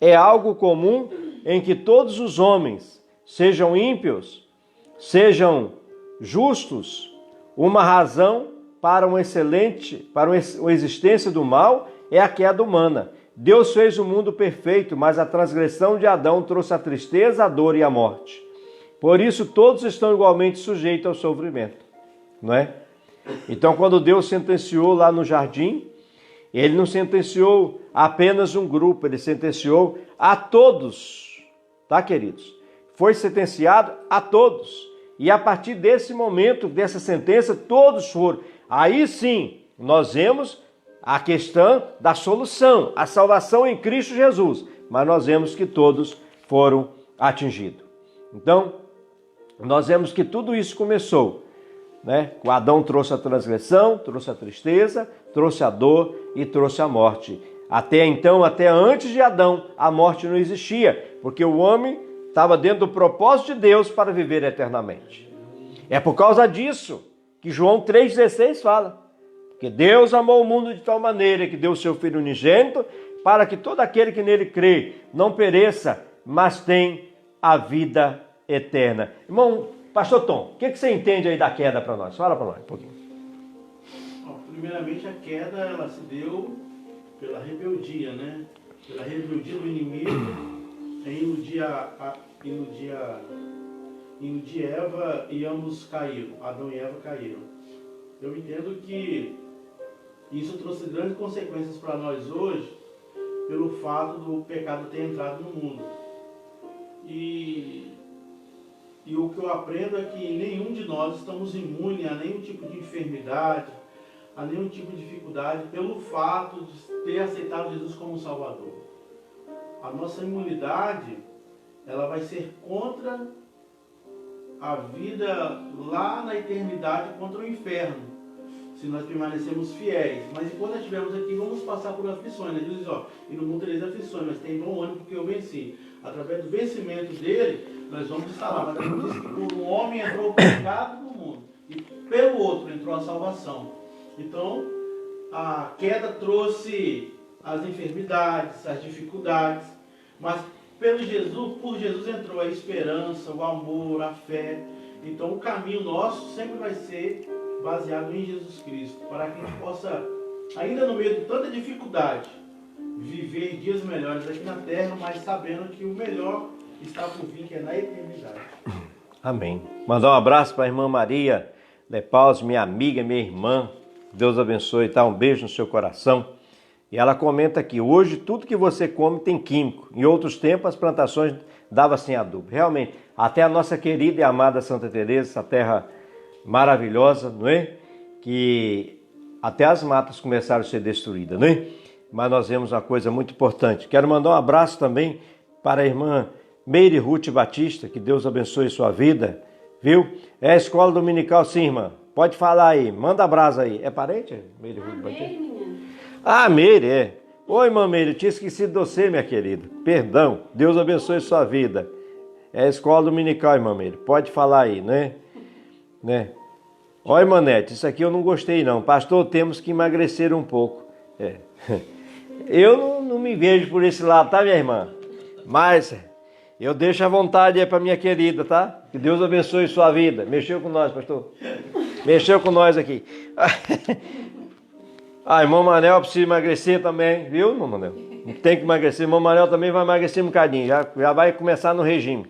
é algo comum em que todos os homens, sejam ímpios, sejam justos, uma razão para uma existência do mal é a queda humana. Deus fez o mundo perfeito, mas a transgressão de Adão trouxe a tristeza, a dor e a morte. Por isso, todos estão igualmente sujeitos ao sofrimento, não é? Então, quando Deus sentenciou lá no jardim, Ele não sentenciou apenas um grupo, Ele sentenciou a todos, tá, queridos? Foi sentenciado a todos. E a partir desse momento, dessa sentença, todos foram. Aí sim, nós vemos a questão da solução, a salvação em Cristo Jesus. Mas nós vemos que todos foram atingidos. Então, nós vemos que tudo isso começou, né? O Adão trouxe a transgressão, trouxe a tristeza, trouxe a dor e trouxe a morte. Até então, até antes de Adão, a morte não existia, porque o homem estava dentro do propósito de Deus para viver eternamente. É por causa disso que João 3,16 fala, que Deus amou o mundo de tal maneira que deu o seu Filho unigênito, para que todo aquele que nele crê não pereça, mas tenha a vida eterna. Irmão, Pastor Tom, o que você entende aí da queda para nós? Fala para nós um pouquinho. Primeiramente, a queda ela se deu pela rebeldia, né? Pela rebeldia do inimigo em iludir Eva, e ambos caíram. Adão e Eva caíram. Eu entendo que isso trouxe grandes consequências para nós hoje, pelo fato do pecado ter entrado no mundo. E o que eu aprendo é que nenhum de nós estamos imunes a nenhum tipo de enfermidade, a nenhum tipo de dificuldade, pelo fato de ter aceitado Jesus como Salvador. A nossa imunidade, ela vai ser contra a vida lá na eternidade, contra o inferno, se nós permanecermos fiéis. Mas enquanto estivermos aqui, vamos passar por aflições, né? Jesus diz, e no mundo tereis aflições, mas tem bom ânimo porque eu venci. Através do vencimento dele, nós vamos estar lá. Mas ele diz que por um homem entrou o pecado no mundo, e pelo outro entrou a salvação. Então, a queda trouxe as enfermidades, as dificuldades, mas por Jesus entrou a esperança, o amor, a fé. Então, o caminho nosso sempre vai ser baseado em Jesus Cristo, para que a gente possa, ainda no meio de tanta dificuldade, viver dias melhores aqui na terra, mas sabendo que o melhor está por vir, que é na eternidade. Amém. Mandar um abraço para a irmã Maria Lepaus, minha amiga, minha irmã. Deus abençoe, tá? Um beijo no seu coração. E ela comenta que hoje tudo que você come tem químico. Em outros tempos as plantações davam sem adubo. Realmente, até a nossa querida e amada Santa Teresa, essa terra maravilhosa, não é? Que até as matas começaram a ser destruídas, não é? Mas nós vemos uma coisa muito importante. Quero mandar um abraço também para a irmã Meire Ruth Batista, que Deus abençoe sua vida, viu? É a escola dominical, sim, irmã. Pode falar aí, manda abraço aí. É parente? Meire Ruth Batista? Ah, Meire, é. Oi, irmã Meire, eu tinha esquecido de você, minha querida. Perdão, Deus abençoe sua vida. É a escola dominical, irmã Meire. Pode falar aí, né? Olha, Manete, isso aqui eu não gostei não. Pastor, temos que emagrecer um pouco. Eu não me vejo por esse lado, tá, minha irmã? Mas eu deixo à vontade aí para minha querida, tá? Que Deus abençoe sua vida. Mexeu com nós, pastor? Mexeu com nós aqui. Irmão Manel precisa emagrecer também, viu, irmão Manel? Tem que emagrecer. Irmão Manel também vai emagrecer um bocadinho. Já vai começar no regime.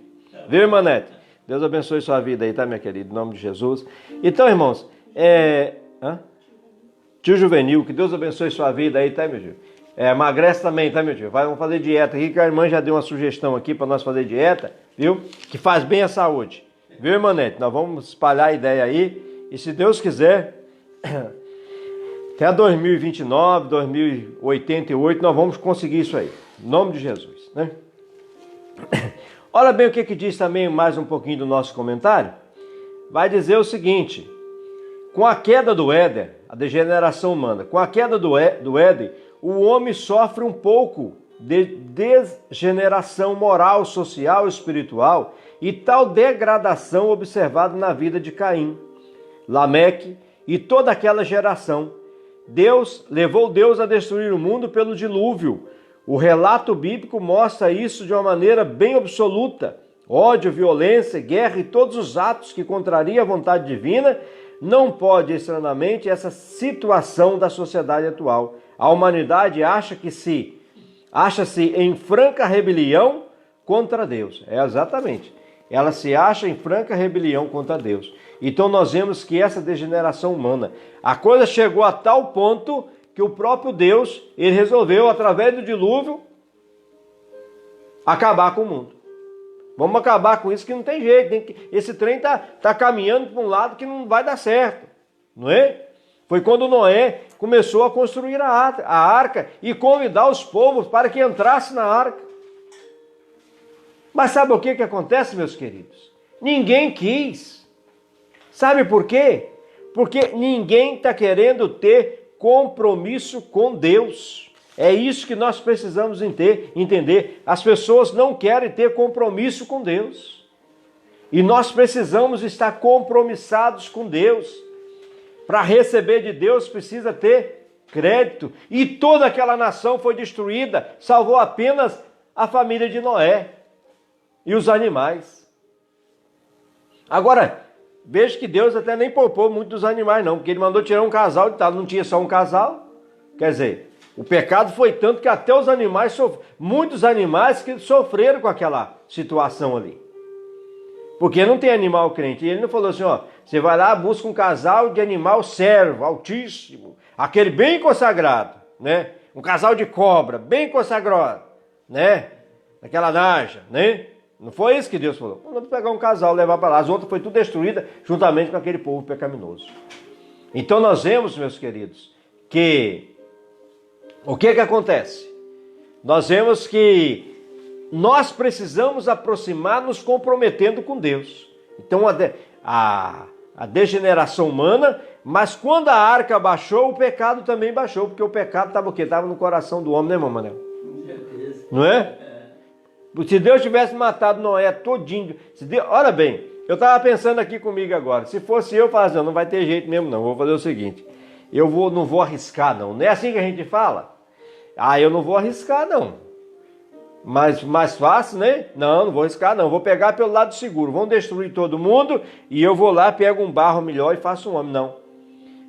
Viu, irmã Nete? Deus abençoe sua vida aí, tá, minha querida? Em nome de Jesus. Então, irmãos, tio Juvenil, que Deus abençoe sua vida aí, tá, meu tio? Emagrece também, tá, meu tio? Vamos fazer dieta aqui, que a irmã já deu uma sugestão aqui para nós fazer dieta, viu? Que faz bem à saúde. Viu, irmã Nete? Nós vamos espalhar a ideia aí. E se Deus quiser, até 2029, 2088, nós vamos conseguir isso aí. Em nome de Jesus, né? Olha bem o que diz também mais um pouquinho do nosso comentário. Vai dizer o seguinte: com a queda do Éden, a degeneração humana, com a queda do Éden, o homem sofre um pouco de degeneração moral, social e espiritual, e tal degradação observada na vida de Caim, Lameque e toda aquela geração. Levou Deus a destruir o mundo pelo dilúvio. O relato bíblico mostra isso de uma maneira bem absoluta. Ódio, violência, guerra e todos os atos que contrariam a vontade divina não pode estranhamente essa situação da sociedade atual. A humanidade acha-se em franca rebelião contra Deus. Exatamente. Ela se acha em franca rebelião contra Deus. Então nós vemos que essa degeneração humana, a coisa chegou a tal ponto que o próprio Deus, ele resolveu, através do dilúvio, acabar com o mundo. Vamos acabar com isso, que não tem jeito. Esse trem tá caminhando para um lado que não vai dar certo. Não é? Foi quando Noé começou a construir a arca e convidar os povos para que entrassem na arca. Mas sabe o que acontece, meus queridos? Ninguém quis. Sabe por quê? Porque ninguém está querendo ter compromisso com Deus. É isso que nós precisamos entender. As pessoas não querem ter compromisso com Deus. E nós precisamos estar compromissados com Deus. Para receber de Deus precisa ter crédito. E toda aquela nação foi destruída, salvou apenas a família de Noé e os animais. Agora, veja que Deus até nem poupou muito dos animais não, porque ele mandou tirar um casal de tal, não tinha só um casal. Quer dizer, o pecado foi tanto que até os animais, muitos animais que sofreram com aquela situação ali. Porque não tem animal crente. E ele não falou assim, ó, você vai lá, busca um casal de animal servo, altíssimo, aquele bem consagrado, né? Um casal de cobra, bem consagrado, né? Aquela naja, né? Não foi isso que Deus falou. Vamos pegar um casal, levar para lá. As outras foi tudo destruída juntamente com aquele povo pecaminoso. Então nós vemos, meus queridos, que o que acontece? Nós vemos que nós precisamos aproximar nos comprometendo com Deus. Então a degeneração humana, mas quando a arca baixou, o pecado também baixou, porque o pecado estava o quê? Estava no coração do homem, né, irmão Manel? Com certeza. Não é? Se Deus tivesse matado Noé todinho, olha bem, eu estava pensando aqui comigo agora, se fosse eu, falasse, não vai ter jeito mesmo não, vou fazer o seguinte, não vou arriscar não é assim que a gente fala? Eu não vou arriscar não, mas mais fácil, né? Não vou arriscar não, vou pegar pelo lado seguro, vão destruir todo mundo e eu vou lá, pego um barro melhor e faço um homem, não.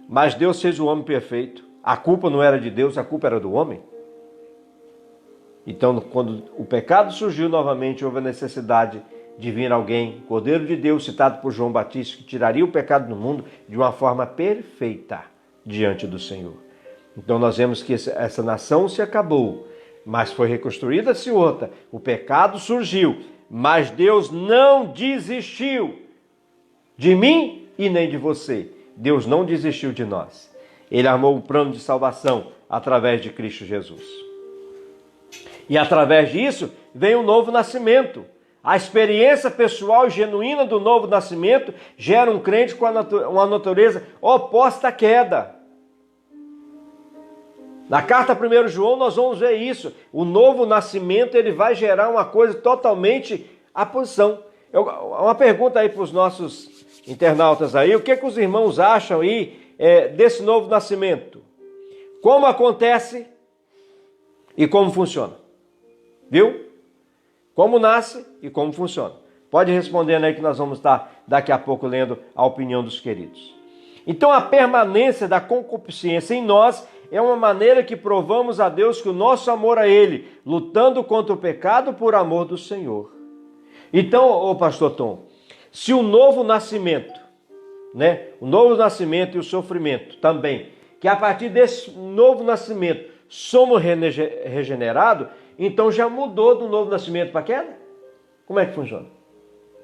Mas Deus fez o homem perfeito, a culpa não era de Deus, a culpa era do homem. Então, quando o pecado surgiu novamente, houve a necessidade de vir alguém, Cordeiro de Deus, citado por João Batista, que tiraria o pecado do mundo de uma forma perfeita diante do Senhor. Então, nós vemos que essa nação se acabou, mas foi reconstruída-se outra. O pecado surgiu, mas Deus não desistiu de mim e nem de você. Deus não desistiu de nós. Ele armou um plano de salvação através de Cristo Jesus. E através disso vem o novo nascimento. A experiência pessoal e genuína do novo nascimento gera um crente com uma natureza oposta à queda. Na carta 1 João nós vamos ver isso. O novo nascimento ele vai gerar uma coisa totalmente oposição. Uma pergunta aí para os nossos internautas aí. O que os irmãos acham aí desse novo nascimento? Como acontece e como funciona? Viu? Como nasce e como funciona. Pode responder aí que nós vamos estar daqui a pouco lendo a opinião dos queridos. Então a permanência da concupiscência em nós é uma maneira que provamos a Deus que o nosso amor a Ele, lutando contra o pecado por amor do Senhor. Então, pastor Tom, se o novo nascimento, né? O novo nascimento e o sofrimento também, que a partir desse novo nascimento somos regenerados, então já mudou do novo nascimento para a queda? Como é que funciona?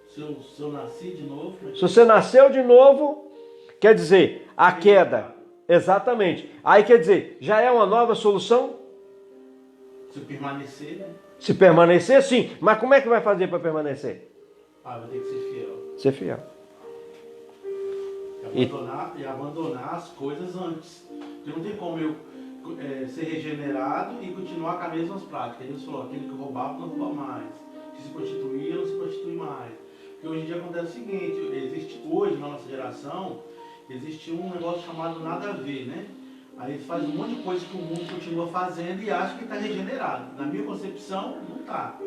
Se eu nasci de novo... Se você nasceu de novo, quer dizer, a queda, exatamente. Aí quer dizer, já é uma nova solução? Se permanecer, né? Se permanecer, sim. Mas como é que vai fazer para permanecer? Vai ter que ser fiel. Ser fiel. E abandonar as coisas antes. Porque não tem como eu ser regenerado e continuar com as mesmas práticas. Ele falou, aquele que roubava não rouba mais. Que se prostituía não se prostitui mais. Porque hoje em dia acontece o seguinte, hoje na nossa geração, existe um negócio chamado nada a ver, né? Aí eles fazem um monte de coisa que o mundo continua fazendo e acham que está regenerado. Na minha concepção, não está.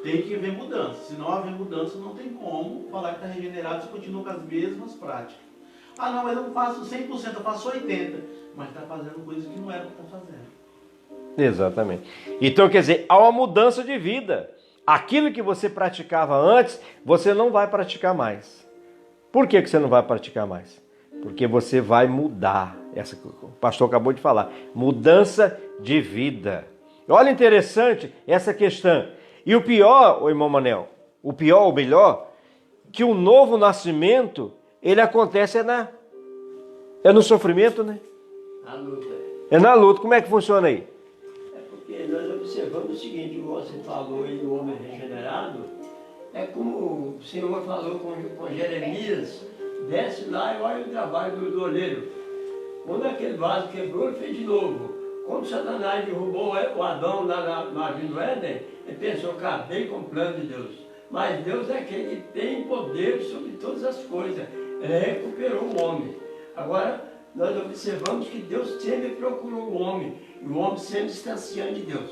Tem que haver mudança. Se não haver mudança, não tem como falar que está regenerado se continua com as mesmas práticas. Não, mas eu não faço 100%, eu faço 80%. Mas está fazendo coisas que não era o que está fazendo. Exatamente. Então, quer dizer, há uma mudança de vida. Aquilo que você praticava antes, você não vai praticar mais. Por que você não vai praticar mais? Porque você vai mudar. Essa que o pastor acabou de falar. Mudança de vida. Olha interessante essa questão. E o pior, o irmão Manel, o pior, o melhor, que o novo nascimento, ele acontece no sofrimento, né? A luta. É na luta. Como é que funciona aí? É porque nós observamos o seguinte, como você falou aí do homem regenerado, É como o Senhor falou com Jeremias, desce lá e olha o trabalho do oleiro. Quando aquele vaso quebrou, ele fez de novo. Quando Satanás derrubou o Adão lá no Jardim do Éden, ele pensou, acabei com o plano de Deus. Mas Deus é aquele que tem poder sobre todas as coisas. Ele recuperou o homem. Agora, nós observamos que Deus sempre procurou o homem. E o homem sempre distanciando de Deus.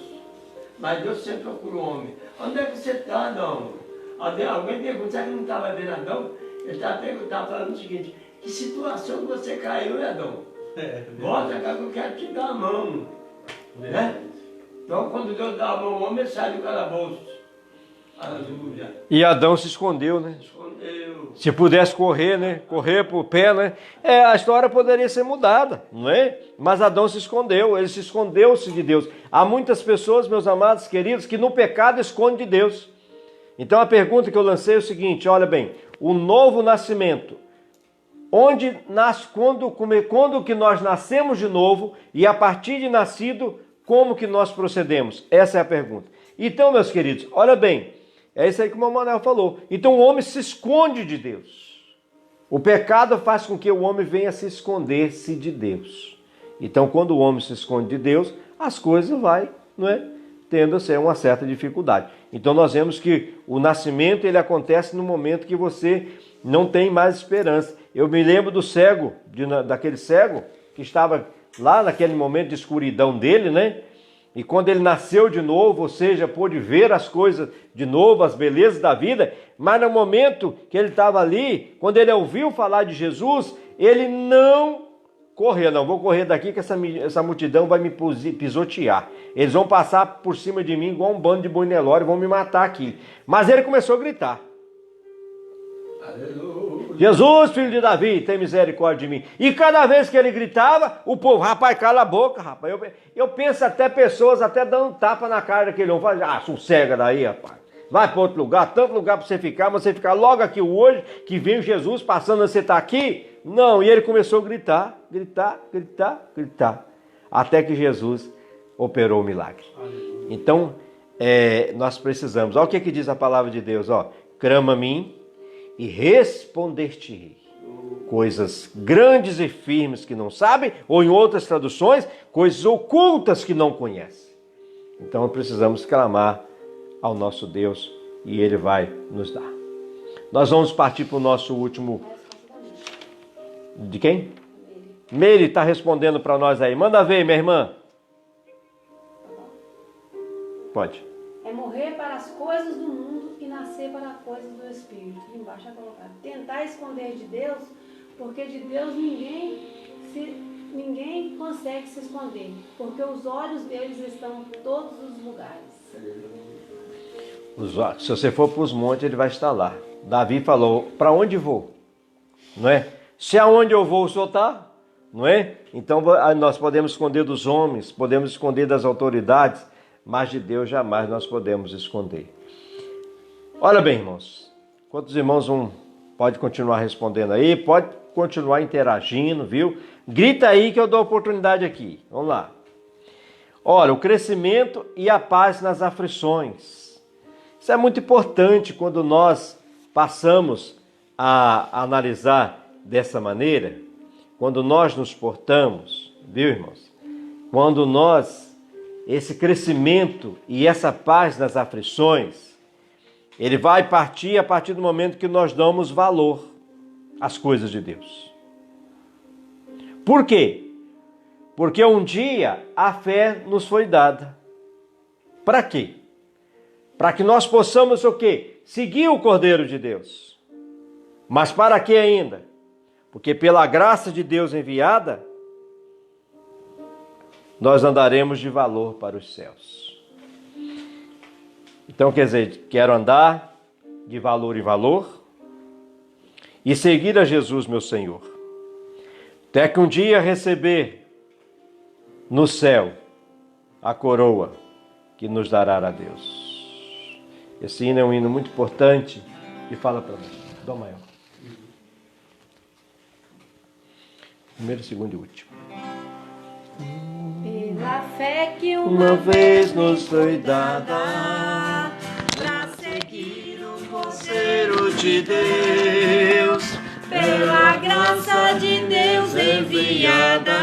Mas Deus sempre procurou o homem. Onde é que você está, Adão? Alguém pergunta, será que não estava vendo Adão? Ele estava falando o seguinte, que situação que você caiu, né, Adão? Volta cá que eu quero te dar a mão. Né? Então, quando Deus dá a mão ao homem, ele sai do calabouço. Aleluia. E Adão se escondeu, né? Escondeu. Se pudesse correr, né? Correr por pé, né? A história poderia ser mudada, não é? Mas Adão se escondeu, ele se escondeu-se de Deus. Há muitas pessoas, meus amados queridos, que no pecado escondem de Deus. Então a pergunta que eu lancei é o seguinte, olha bem, o novo nascimento, onde nasce, quando que nós nascemos de novo e a partir de nascido, como que nós procedemos? Essa é a pergunta. Então, meus queridos, olha bem, é isso aí que o Manuel falou. Então o homem se esconde de Deus. O pecado faz com que o homem venha se esconder-se de Deus. Então quando o homem se esconde de Deus, as coisas vai, não é? Tendo a ser uma certa dificuldade. Então nós vemos que o nascimento ele acontece no momento que você não tem mais esperança. Eu me lembro do cego, daquele cego que estava lá naquele momento de escuridão dele, né? E quando ele nasceu de novo, ou seja, pôde ver as coisas de novo, as belezas da vida, mas no momento que ele estava ali, quando ele ouviu falar de Jesus, ele não correu, não, vou correr daqui que essa multidão vai me pisotear. Eles vão passar por cima de mim igual um bando de boi Nelore e vão me matar aqui. Mas ele começou a gritar. Aleluia. Jesus, filho de Davi, tem misericórdia de mim. E cada vez que ele gritava, o povo, rapaz, cala a boca, rapaz. Eu penso até pessoas até dando tapa na cara daquele homem. Sossega daí, rapaz. Vai para outro lugar, tanto lugar para você ficar, mas você ficar logo aqui hoje, que vem Jesus passando, você está aqui? Não, e ele começou a gritar, gritar. Até que Jesus operou o milagre. Então, nós precisamos. Olha o que diz a palavra de Deus, ó. Clama a mim e responder-te-ei. Coisas grandes e firmes que não sabem, ou em outras traduções, coisas ocultas que não conhecem. Então precisamos clamar ao nosso Deus e Ele vai nos dar. Nós vamos partir para o nosso último... De quem? Meire está respondendo para nós aí. Manda ver, minha irmã. Pode. É morrer para as coisas do mundo e nascer para as coisas do Espírito. Embaixo é colocado. Tentar esconder de Deus, porque de Deus ninguém consegue se esconder, porque os olhos deles estão em todos os lugares. Se você for para os montes, ele vai estar lá. Davi falou, para onde vou? Não é? Se aonde eu vou, o Senhor está? Não é? Então nós podemos esconder dos homens, podemos esconder das autoridades, mas de Deus jamais nós podemos esconder. Olha bem, irmãos, quantos irmãos pode continuar respondendo aí, pode continuar interagindo, viu? Grita aí que eu dou oportunidade aqui. Vamos lá. Olha, o crescimento e a paz nas aflições. Isso é muito importante quando nós passamos a analisar dessa maneira, quando nós nos portamos, viu, irmãos? Quando esse crescimento e essa paz nas aflições, ele vai partir a partir do momento que nós damos valor às coisas de Deus. Por quê? Porque um dia a fé nos foi dada. Para quê? Para que nós possamos o quê? Seguir o Cordeiro de Deus. Mas para quê ainda? Porque pela graça de Deus enviada, nós andaremos de valor para os céus. Então, quer dizer, quero andar de valor em valor e seguir a Jesus, meu Senhor. Até que um dia receber no céu a coroa que nos dará a Deus. Esse hino é um hino muito importante e fala para nós. Dó maior. Primeiro, segundo e último. Pela fé que uma vez nos foi dada, pra seguir o vosso de Deus, pela graça de Deus enviada,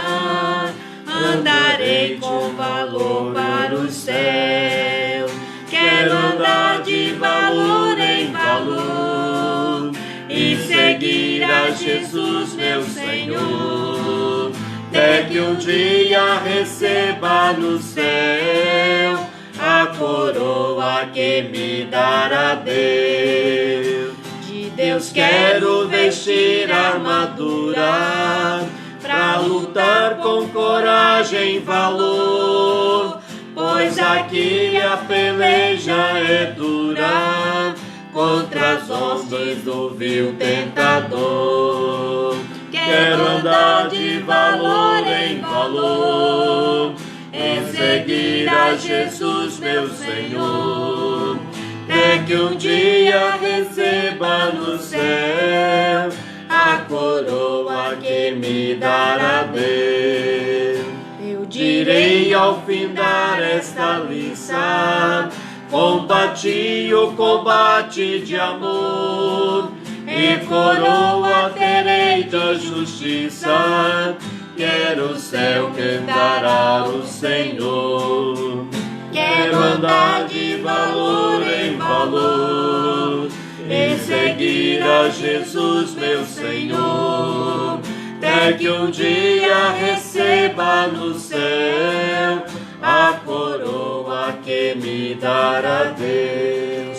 andarei com valor para o céu. Quero andar de valor em valor e seguir a Jesus, meu Senhor, até que um dia receba no céu a coroa que me dará Deus. De Deus quero vestir a armadura pra lutar com coragem e valor, pois aqui a peleja é dura contra as hostes do vil tentador. Quero andar de valor em valor e seguir a Jesus, meu Senhor, até que um dia receba no céu a coroa que me dará Deus. Eu direi ao findar esta liça, combati o combate de amor, e coroa terei da justiça. Quero o céu que dará o Senhor. Quero andar de valor em valor e seguir a Jesus, meu Senhor, até que um dia receba no céu a coroa que me dará Deus.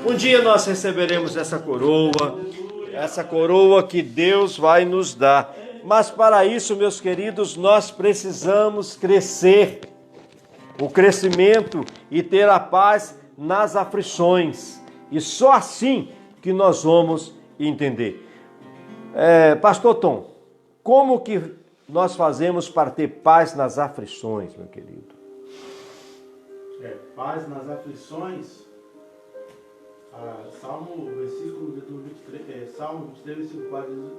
Um dia nós receberemos essa coroa que Deus vai nos dar. Mas para isso, meus queridos, nós precisamos crescer. O crescimento e ter a paz nas aflições. E só assim que nós vamos entender. Pastor Tom, como que nós fazemos para ter paz nas aflições, meu querido? Paz nas aflições. Salmo, versículo 23, Salmo 23, versículo 4,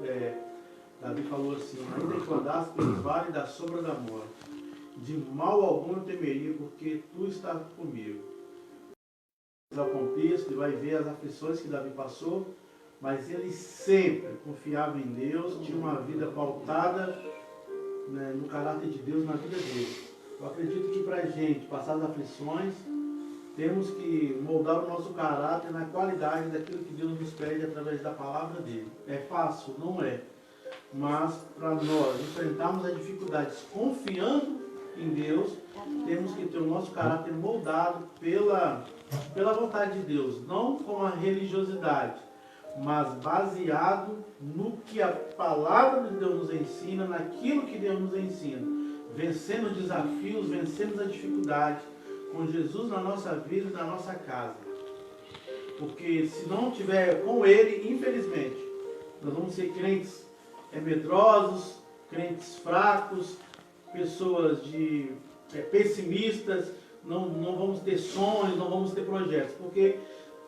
Davi falou assim: ainda que andasse pelo vale da sombra da morte, de mal algum eu temeria, porque tu estás comigo. Ao contexto, ele vai ver as aflições que Davi passou, mas ele sempre confiava em Deus, tinha uma vida pautada, né, no caráter de Deus na vida dele. Eu acredito que para a gente passar as aflições, temos que moldar o nosso caráter na qualidade daquilo que Deus nos pede através da palavra dele. É fácil? Não é. Mas para nós enfrentarmos as dificuldades confiando em Deus, temos que ter o nosso caráter moldado pela vontade de Deus, não com a religiosidade, mas baseado no que a palavra de Deus nos ensina, naquilo que Deus nos ensina, vencendo os desafios, vencendo as dificuldades, com Jesus na nossa vida e na nossa casa. Porque se não tiver com Ele, infelizmente, nós vamos ser crentes medrosos, crentes fracos, pessoas pessimistas, não vamos ter sonhos, não vamos ter projetos. Porque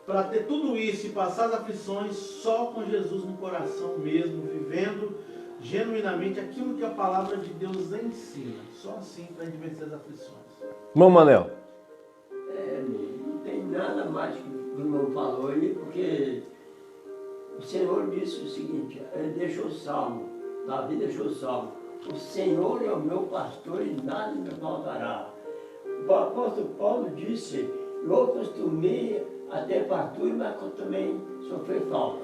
para ter tudo isso e passar as aflições, só com Jesus no coração mesmo, vivendo genuinamente aquilo que a palavra de Deus ensina. Só assim para a gente vencer as aflições. Irmão Manel. Não tem nada mais que o irmão falou aí, porque o Senhor disse o seguinte, ele deixou o salmo, Davi deixou o salmo: o Senhor é o meu pastor e nada me faltará. O apóstolo Paulo disse: eu costumei até fartura, mas eu também sofri falta.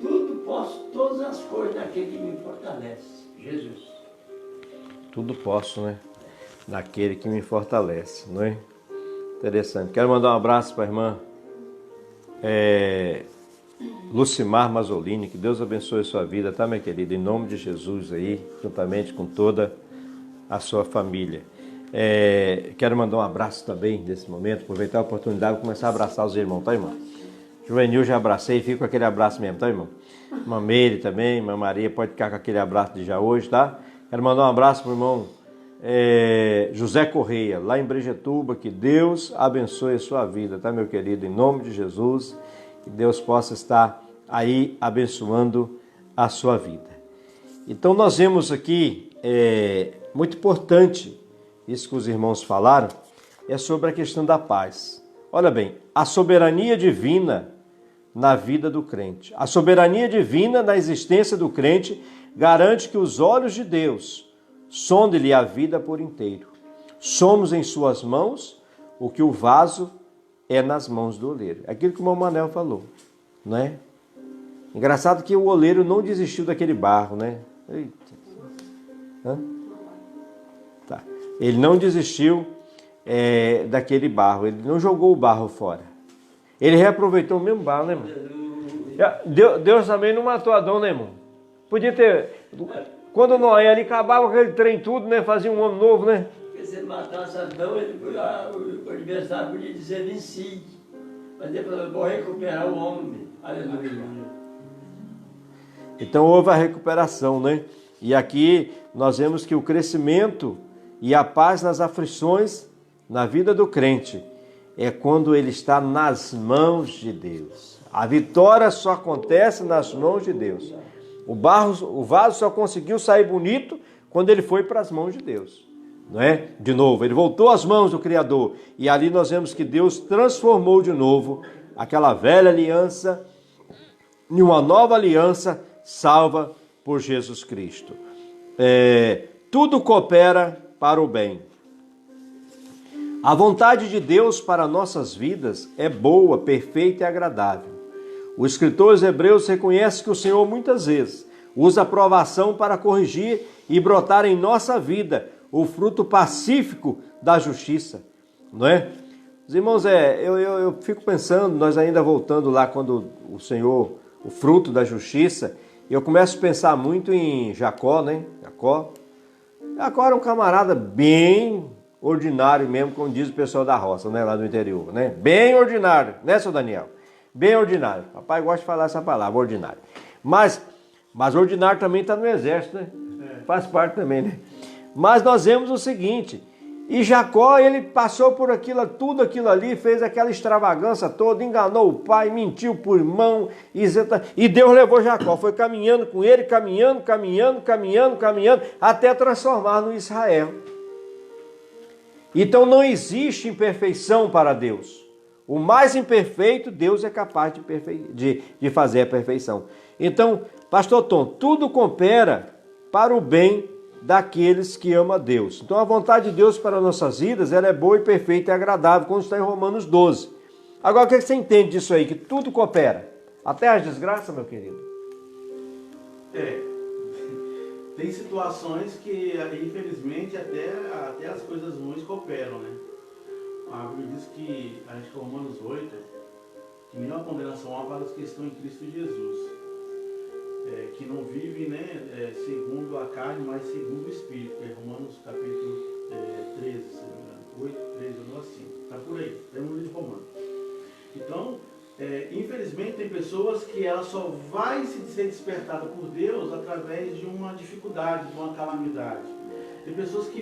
Tudo posso, todas as coisas naquele que me fortalece, Jesus. Tudo posso, né? Naquele que me fortalece, não é? Interessante. Quero mandar um abraço para a irmã Lucimar Mazzolini, que Deus abençoe a sua vida, tá, minha querida? Em nome de Jesus aí, juntamente com toda a sua família. Quero mandar um abraço também nesse momento, aproveitar a oportunidade e começar a abraçar os irmãos, tá, irmão? Juvenil já abracei, fico com aquele abraço mesmo, tá, irmão? Irmã Meire também, irmã Maria, pode ficar com aquele abraço de já hoje, tá? Quero mandar um abraço para o irmão José Correia, lá em Brejetuba, que Deus abençoe a sua vida, tá, meu querido? Em nome de Jesus, que Deus possa estar aí abençoando a sua vida. Então nós vemos aqui, muito importante, isso que os irmãos falaram, é sobre a questão da paz. Olha bem, a soberania divina na vida do crente. A soberania divina na existência do crente garante que os olhos de Deus sondem-lhe a vida por inteiro. Somos em suas mãos o que o vaso é nas mãos do oleiro. É aquilo que o irmão Manel falou, não é? Engraçado que o oleiro não desistiu daquele barro, né? Eita. Hã? Tá. Ele não desistiu daquele barro, ele não jogou o barro fora. Ele reaproveitou o mesmo barro, né, irmão? Deus também não matou Adão, né, irmão? Podia ter... Quando Noé ali acabava aquele trem tudo, né? Fazia um homem novo, né? Porque se ele matasse Adão, o adversário podia dizer vencido. Mas ele falou, vou recuperar o homem. Aleluia. Então houve a recuperação, né? E aqui nós vemos que o crescimento e a paz nas aflições na vida do crente é quando ele está nas mãos de Deus. A vitória só acontece nas mãos de Deus. O vaso só conseguiu sair bonito quando ele foi para as mãos de Deus. Não é? De novo, ele voltou às mãos do Criador. E ali nós vemos que Deus transformou de novo aquela velha aliança em uma nova aliança salva por Jesus Cristo. Tudo coopera para o bem. A vontade de Deus para nossas vidas é boa, perfeita e agradável. O escritor aos Hebreus reconhece que o Senhor muitas vezes usa a provação para corrigir e brotar em nossa vida o fruto pacífico da justiça, não é? Os irmãos, eu fico pensando, nós ainda voltando lá quando o Senhor, o fruto da justiça, eu começo a pensar muito em Jacó, né? Jacó era um camarada bem ordinário mesmo, como diz o pessoal da roça, né? Lá do interior, né? Bem ordinário, né, seu Daniel? Bem ordinário. Papai gosta de falar essa palavra, ordinário. Mas ordinário também está no exército, né? Faz parte também, né? Mas nós vemos o seguinte, e Jacó, ele passou por tudo aquilo ali, fez aquela extravagância toda, enganou o pai, mentiu por irmão, e Deus levou Jacó, foi caminhando com ele, caminhando, até transformar no Israel. Então não existe imperfeição para Deus. O mais imperfeito, Deus é capaz de fazer a perfeição. Então, pastor Tom, tudo coopera para o bem daqueles que amam a Deus. Então a vontade de Deus para nossas vidas, ela é boa e perfeita e agradável, como está em Romanos 12. Agora, o que você entende disso aí? Que tudo coopera? Até as desgraças, meu querido? Tem situações que, infelizmente, até as coisas ruins cooperam, né? A Bíblia diz que, acho que Romanos 8, que nenhuma condenação há para os que estão em Cristo Jesus. Que não vivem, né, segundo a carne, mas segundo o Espírito, que é Romanos capítulo 13, se não me engano, 8, 13, ou assim, está por aí, é no livro de Romanos. Então, infelizmente tem pessoas que ela só vai ser despertada por Deus através de uma dificuldade, de uma calamidade. Tem pessoas que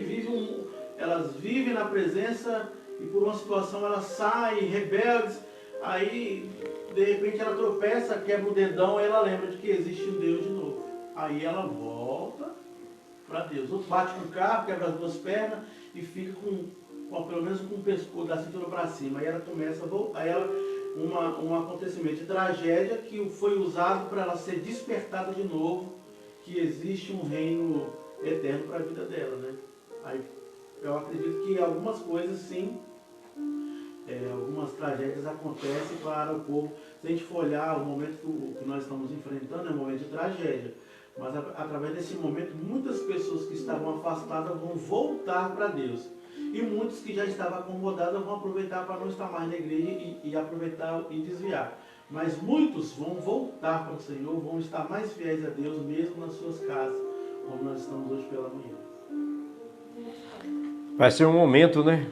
elas vivem na presença e por uma situação elas saem rebeldes, aí de repente ela tropeça, quebra o dedão e ela lembra de que existe um Deus de novo. Aí ela volta para Deus. Outro bate com o carro, quebra as duas pernas e fica pelo menos com o pescoço da cintura para cima. Aí ela começa a voltar. Aí um acontecimento de tragédia que foi usado para ela ser despertada de novo, que existe um reino eterno para a vida dela, né? Aí eu acredito que algumas coisas sim, algumas tragédias acontecem para o povo. Se a gente for olhar o momento que nós estamos enfrentando, é um momento de tragédia. Mas através desse momento, muitas pessoas que estavam afastadas vão voltar para Deus. E muitos que já estavam acomodados vão aproveitar para não estar mais na igreja e aproveitar e desviar. Mas muitos vão voltar para o Senhor, vão estar mais fiéis a Deus, mesmo nas suas casas, como nós estamos hoje pela manhã. Vai ser um momento, né?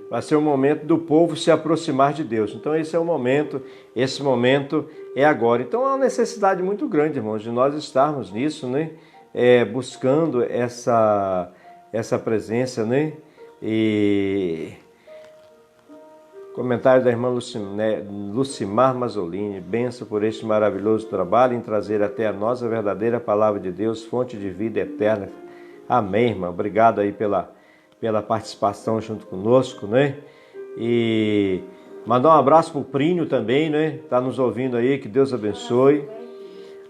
Vai ser o momento do povo se aproximar de Deus. Então esse é o momento, esse momento é agora. Então há uma necessidade muito grande, irmãos, de nós estarmos nisso, né? Buscando essa presença, né? E comentário da irmã Lucimar Mazzolini: benção por este maravilhoso trabalho em trazer até a nós a verdadeira palavra de Deus, fonte de vida eterna. Amém, irmã. Obrigado aí pela participação junto conosco, né? E Mandar um abraço pro Prínio também, né? Tá nos ouvindo aí, que Deus abençoe.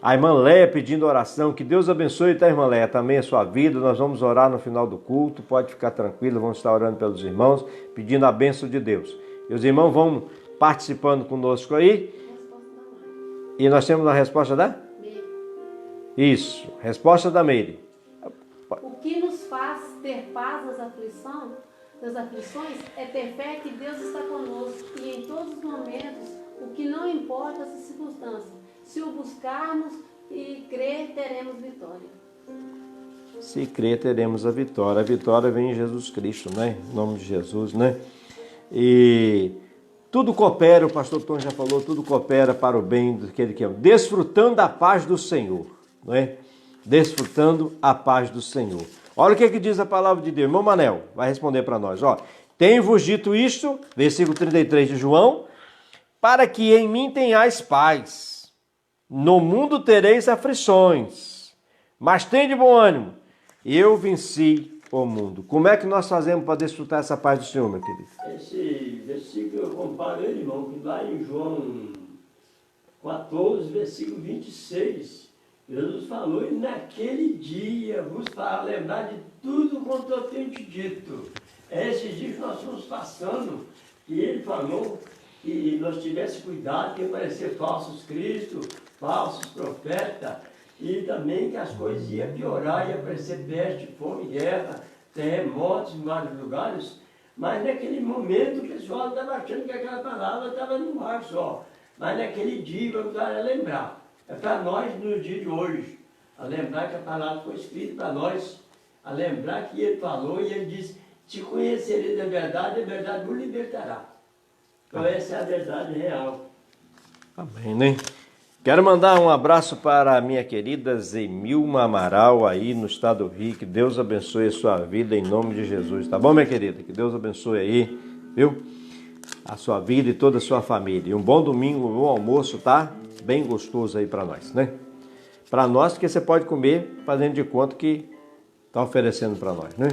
A irmã Léia pedindo oração, que Deus abençoe, tá, irmã Léia, também a sua vida. Nós vamos orar no final do culto, pode ficar tranquilo, vamos estar orando pelos irmãos, pedindo a bênção de Deus. E os irmãos vão participando conosco aí. E nós temos a resposta da? Isso, resposta da Meire. O que nos faz ter paz nas aflições é ter fé que Deus está conosco e em todos os momentos, o que não importa as circunstâncias. Se o buscarmos e crer, teremos vitória. Se crer, teremos a vitória. A vitória vem em Jesus Cristo, né? Em nome de Jesus, né? E tudo coopera, o pastor Tom já falou, tudo coopera para o bem do que ele quer. Desfrutando a paz do Senhor, não é? Desfrutando a paz do Senhor. Olha o que diz a palavra de Deus. Irmão Manel vai responder para nós. Ó, tenho-vos dito isto, versículo 33 de João, para que em mim tenhais paz. No mundo tereis aflições, mas tende bom ânimo. Eu venci o mundo. Como é que nós fazemos para desfrutar essa paz do Senhor, meu querido? Esse versículo eu comparo ele, irmão, que lá em João 14, versículo 26, Jesus falou, e naquele dia vos fará lembrar de tudo quanto eu tenho te dito. É esses dias que nós estamos passando, e ele falou que nós tivéssemos cuidado, que aparecer falsos cristos, falsos profetas, e também que as coisas iam piorar, ia aparecer peste, fome, guerra, terremotos em vários lugares, mas naquele momento o pessoal estava achando que aquela palavra estava no ar só. Mas naquele dia vamos dar a lembrar. É para nós no dia de hoje, a lembrar que a palavra foi escrita para nós, a lembrar que ele falou e ele disse, te conhecereis da verdade, a verdade vos libertará. Então essa é a verdade real. Amém, né? Quero mandar um abraço para a minha querida Zemilma Amaral aí no estado do Rio. Que Deus abençoe a sua vida em nome de Jesus. Tá bom, minha querida? Que Deus abençoe aí, viu? A sua vida e toda a sua família. E um bom domingo, um bom almoço, tá? Bem gostoso aí para nós, né? Para nós, porque você pode comer fazendo de conta que tá oferecendo para nós, né?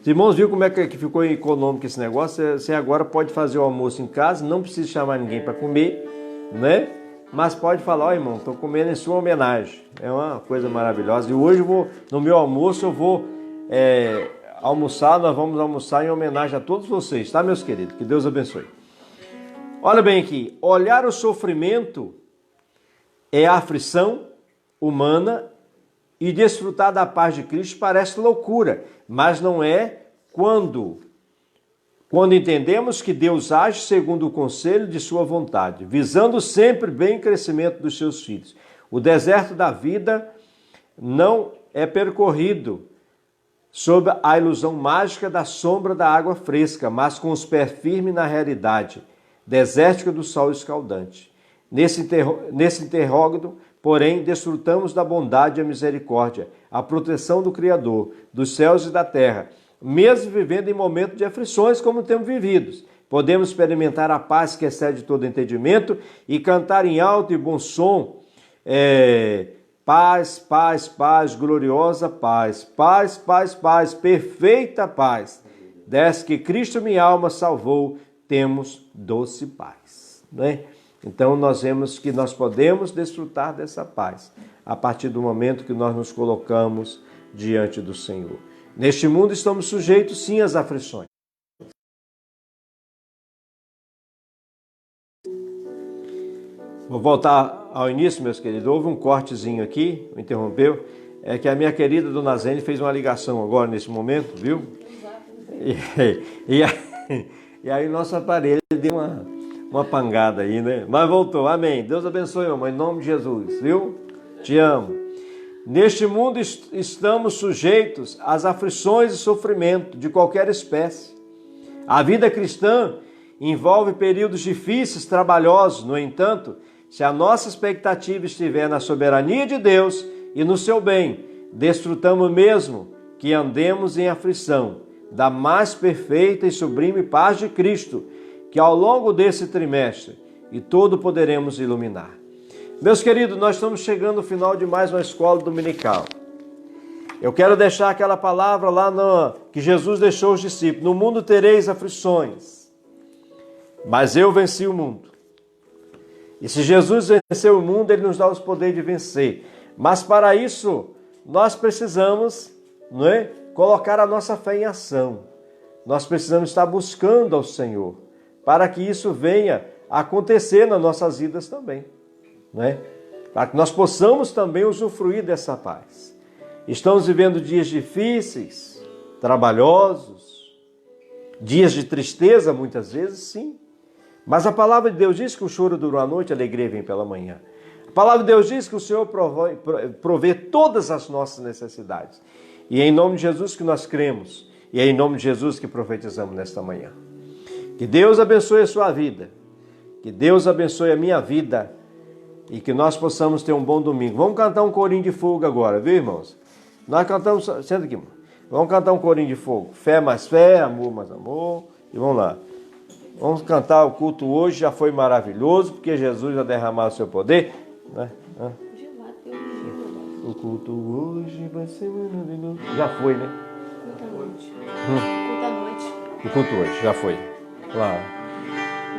Os irmãos viram como é que ficou econômico esse negócio? Você agora pode fazer o almoço em casa, não precisa chamar ninguém para comer, né? Mas pode falar, ó irmão, estou comendo em sua homenagem. É uma coisa maravilhosa. E hoje no meu almoço eu vou almoçar, nós vamos almoçar em homenagem a todos vocês, tá, meus queridos? Que Deus abençoe. Olha bem aqui, olhar o sofrimento é a aflição humana e desfrutar da paz de Cristo parece loucura, mas não é quando entendemos que Deus age segundo o conselho de sua vontade, visando sempre bem o crescimento dos seus filhos. O deserto da vida não é percorrido sob a ilusão mágica da sombra da água fresca, mas com os pés firmes na realidade desértica do sol escaldante. Nesse interrógado, porém, desfrutamos da bondade e a misericórdia, a proteção do Criador, dos céus e da terra, mesmo vivendo em momentos de aflições como temos vivido. Podemos experimentar a paz que excede todo entendimento e cantar em alto e bom som, paz, paz, paz, gloriosa paz, paz, paz, paz, perfeita paz. Desde que Cristo minha alma salvou, temos doce paz, né? Então nós vemos que nós podemos desfrutar dessa paz a partir do momento que nós nos colocamos diante do Senhor. Neste mundo estamos sujeitos sim às aflições. Vou voltar ao início, meus queridos. Houve um cortezinho aqui, me interrompeu. É que a minha querida Dona Zene fez uma ligação agora nesse momento, viu? E aí nosso aparelho deu uma pangada aí, né? Mas voltou, amém. Deus abençoe, mamãe, em nome de Jesus, viu? Te amo. Neste mundo estamos sujeitos às aflições e sofrimento de qualquer espécie. A vida cristã envolve períodos difíceis, trabalhosos. No entanto, se a nossa expectativa estiver na soberania de Deus e no seu bem, desfrutamos mesmo que andemos em aflição da mais perfeita e sublime paz de Cristo, que ao longo desse trimestre e todo poderemos iluminar. Meus queridos, nós estamos chegando ao final de mais uma escola dominical. Eu quero deixar aquela palavra lá que Jesus deixou aos discípulos: no mundo tereis aflições. mas eu venci o mundo. E se Jesus venceu o mundo, Ele nos dá os poderes de vencer. Mas para isso, nós precisamos, não é, colocar a nossa fé em ação. Nós precisamos estar buscando ao Senhor, para que isso venha a acontecer nas nossas vidas também, não é? Para que nós possamos também usufruir dessa paz. Estamos vivendo dias difíceis, trabalhosos, dias de tristeza muitas vezes, sim. Mas a palavra de Deus diz que o choro dura uma noite, a alegria vem pela manhã. A palavra de Deus diz que o Senhor provê todas as nossas necessidades. E é em nome de Jesus que nós cremos. E é em nome de Jesus que profetizamos nesta manhã. Que Deus abençoe a sua vida. Que Deus abençoe a minha vida. E que nós possamos ter um bom domingo. Vamos cantar um corinho de fogo agora, viu, irmãos? Nós cantamos... Senta aqui, irmão. Vamos cantar um corinho de fogo. Fé mais fé, amor mais amor. E vamos lá. Vamos cantar o culto hoje, já foi maravilhoso, porque Jesus já derramou o seu poder. Né? O culto hoje vai ser maravilhoso. Já foi, né? O culto hoje, já foi. Claro.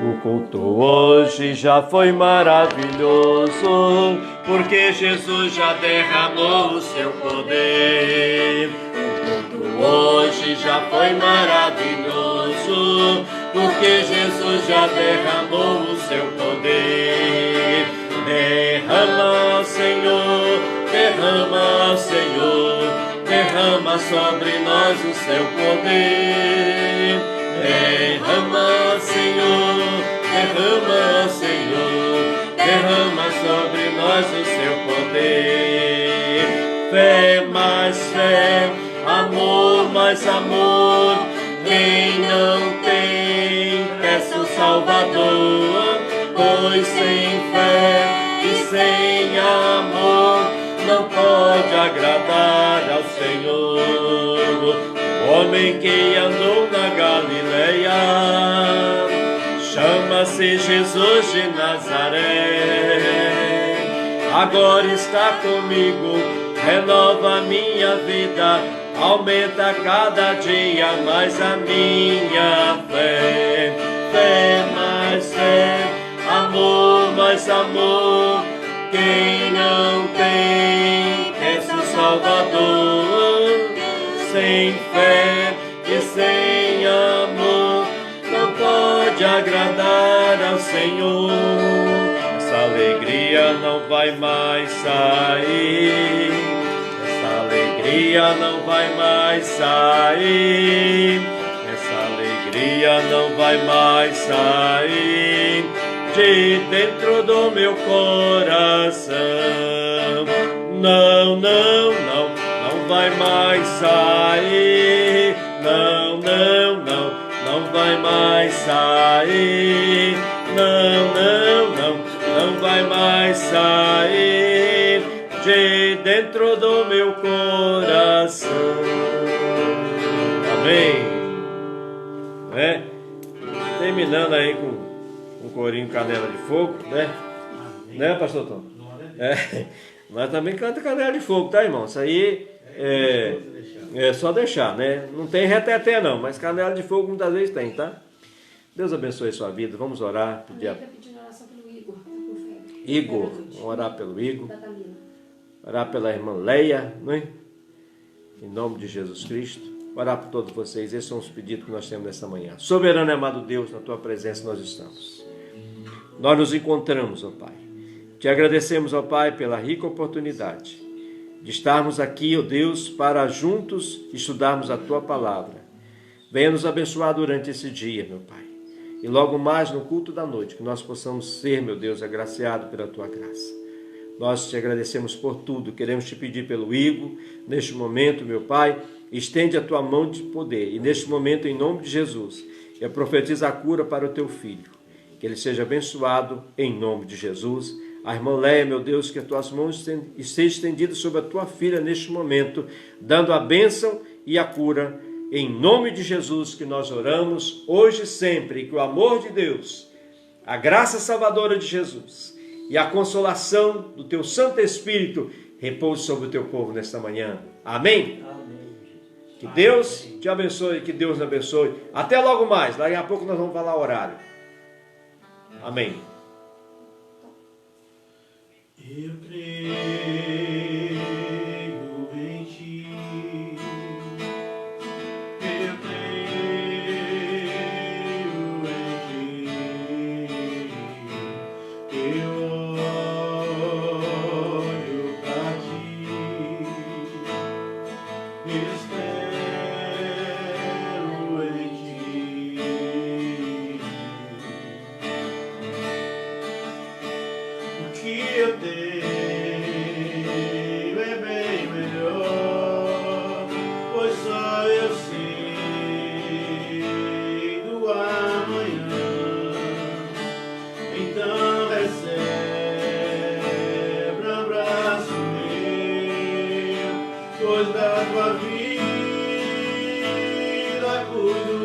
O culto hoje já foi maravilhoso, porque Jesus já derramou o seu poder. O culto hoje já foi maravilhoso, porque Jesus já derramou o seu poder. Derrama, Senhor, derrama, Senhor, derrama sobre nós o seu poder. Derrama, Senhor, derrama, Senhor, derrama sobre nós o seu poder. Fé mais fé, amor mais amor, quem não tem, peça o Salvador, pois sem fé e sem amor não pode agradar ao Senhor. O homem que andou na Galileia chama-se Jesus de Nazaré. Agora está comigo, renova minha vida, aumenta cada dia mais a minha fé. Fé mais fé, amor mais amor, quem não tem, peça o Salvador. Sem fé e sem amor não pode agradar ao Senhor. Essa alegria não vai mais sair, essa alegria não vai mais sair, essa alegria não vai mais sair de dentro do meu coração. Não, não, não, não vai mais sair. Não, não, não, não vai mais sair. Não, não, não, não vai mais sair de dentro do meu coração. Amém. É? Terminando aí com um corinho Canela de Fogo, né? Amém. Né, pastor Tom? É. Mas também canta Canela de Fogo, tá, irmão? Isso aí é só deixar, né? Não tem reteté não, mas Canela de Fogo muitas vezes tem, tá? Deus abençoe a sua vida. Vamos orar. Está pedindo oração pelo Igor. Igor, vamos orar pelo Igor. Orar pela irmã Leia, né? Em nome de Jesus Cristo. Orar por todos vocês. Esses são os pedidos que nós temos nessa manhã. Soberano e amado Deus, na tua presença nós estamos. Nós nos encontramos, ó Pai. Te agradecemos, ó Pai, pela rica oportunidade de estarmos aqui, ó Deus, para juntos estudarmos a tua palavra. Venha nos abençoar durante esse dia, meu Pai. E logo mais no culto da noite, que nós possamos ser, meu Deus, agraciados pela tua graça. Nós te agradecemos por tudo. Queremos te pedir pelo Igor, neste momento, meu Pai, estende a tua mão de poder. E neste momento, em nome de Jesus, eu profetizo a cura para o teu filho. Que ele seja abençoado em nome de Jesus. A irmã Leia, meu Deus, que as tuas mãos estejam estendidas sobre a tua filha neste momento, dando a bênção e a cura. Em nome de Jesus que nós oramos, hoje e sempre, que o amor de Deus, a graça salvadora de Jesus e a consolação do teu Santo Espírito repouse sobre o teu povo nesta manhã. Amém? Que Deus te abençoe, que Deus nos abençoe. Até logo mais, daqui a pouco nós vamos falar o horário. Amém. Eu creio em ti, eu creio em ti, eu olho pra ti, espero em ti. O que eu tenho é bem melhor, pois só eu sei do amanhã. Então recebe um abraço meu, pois da tua vida cuido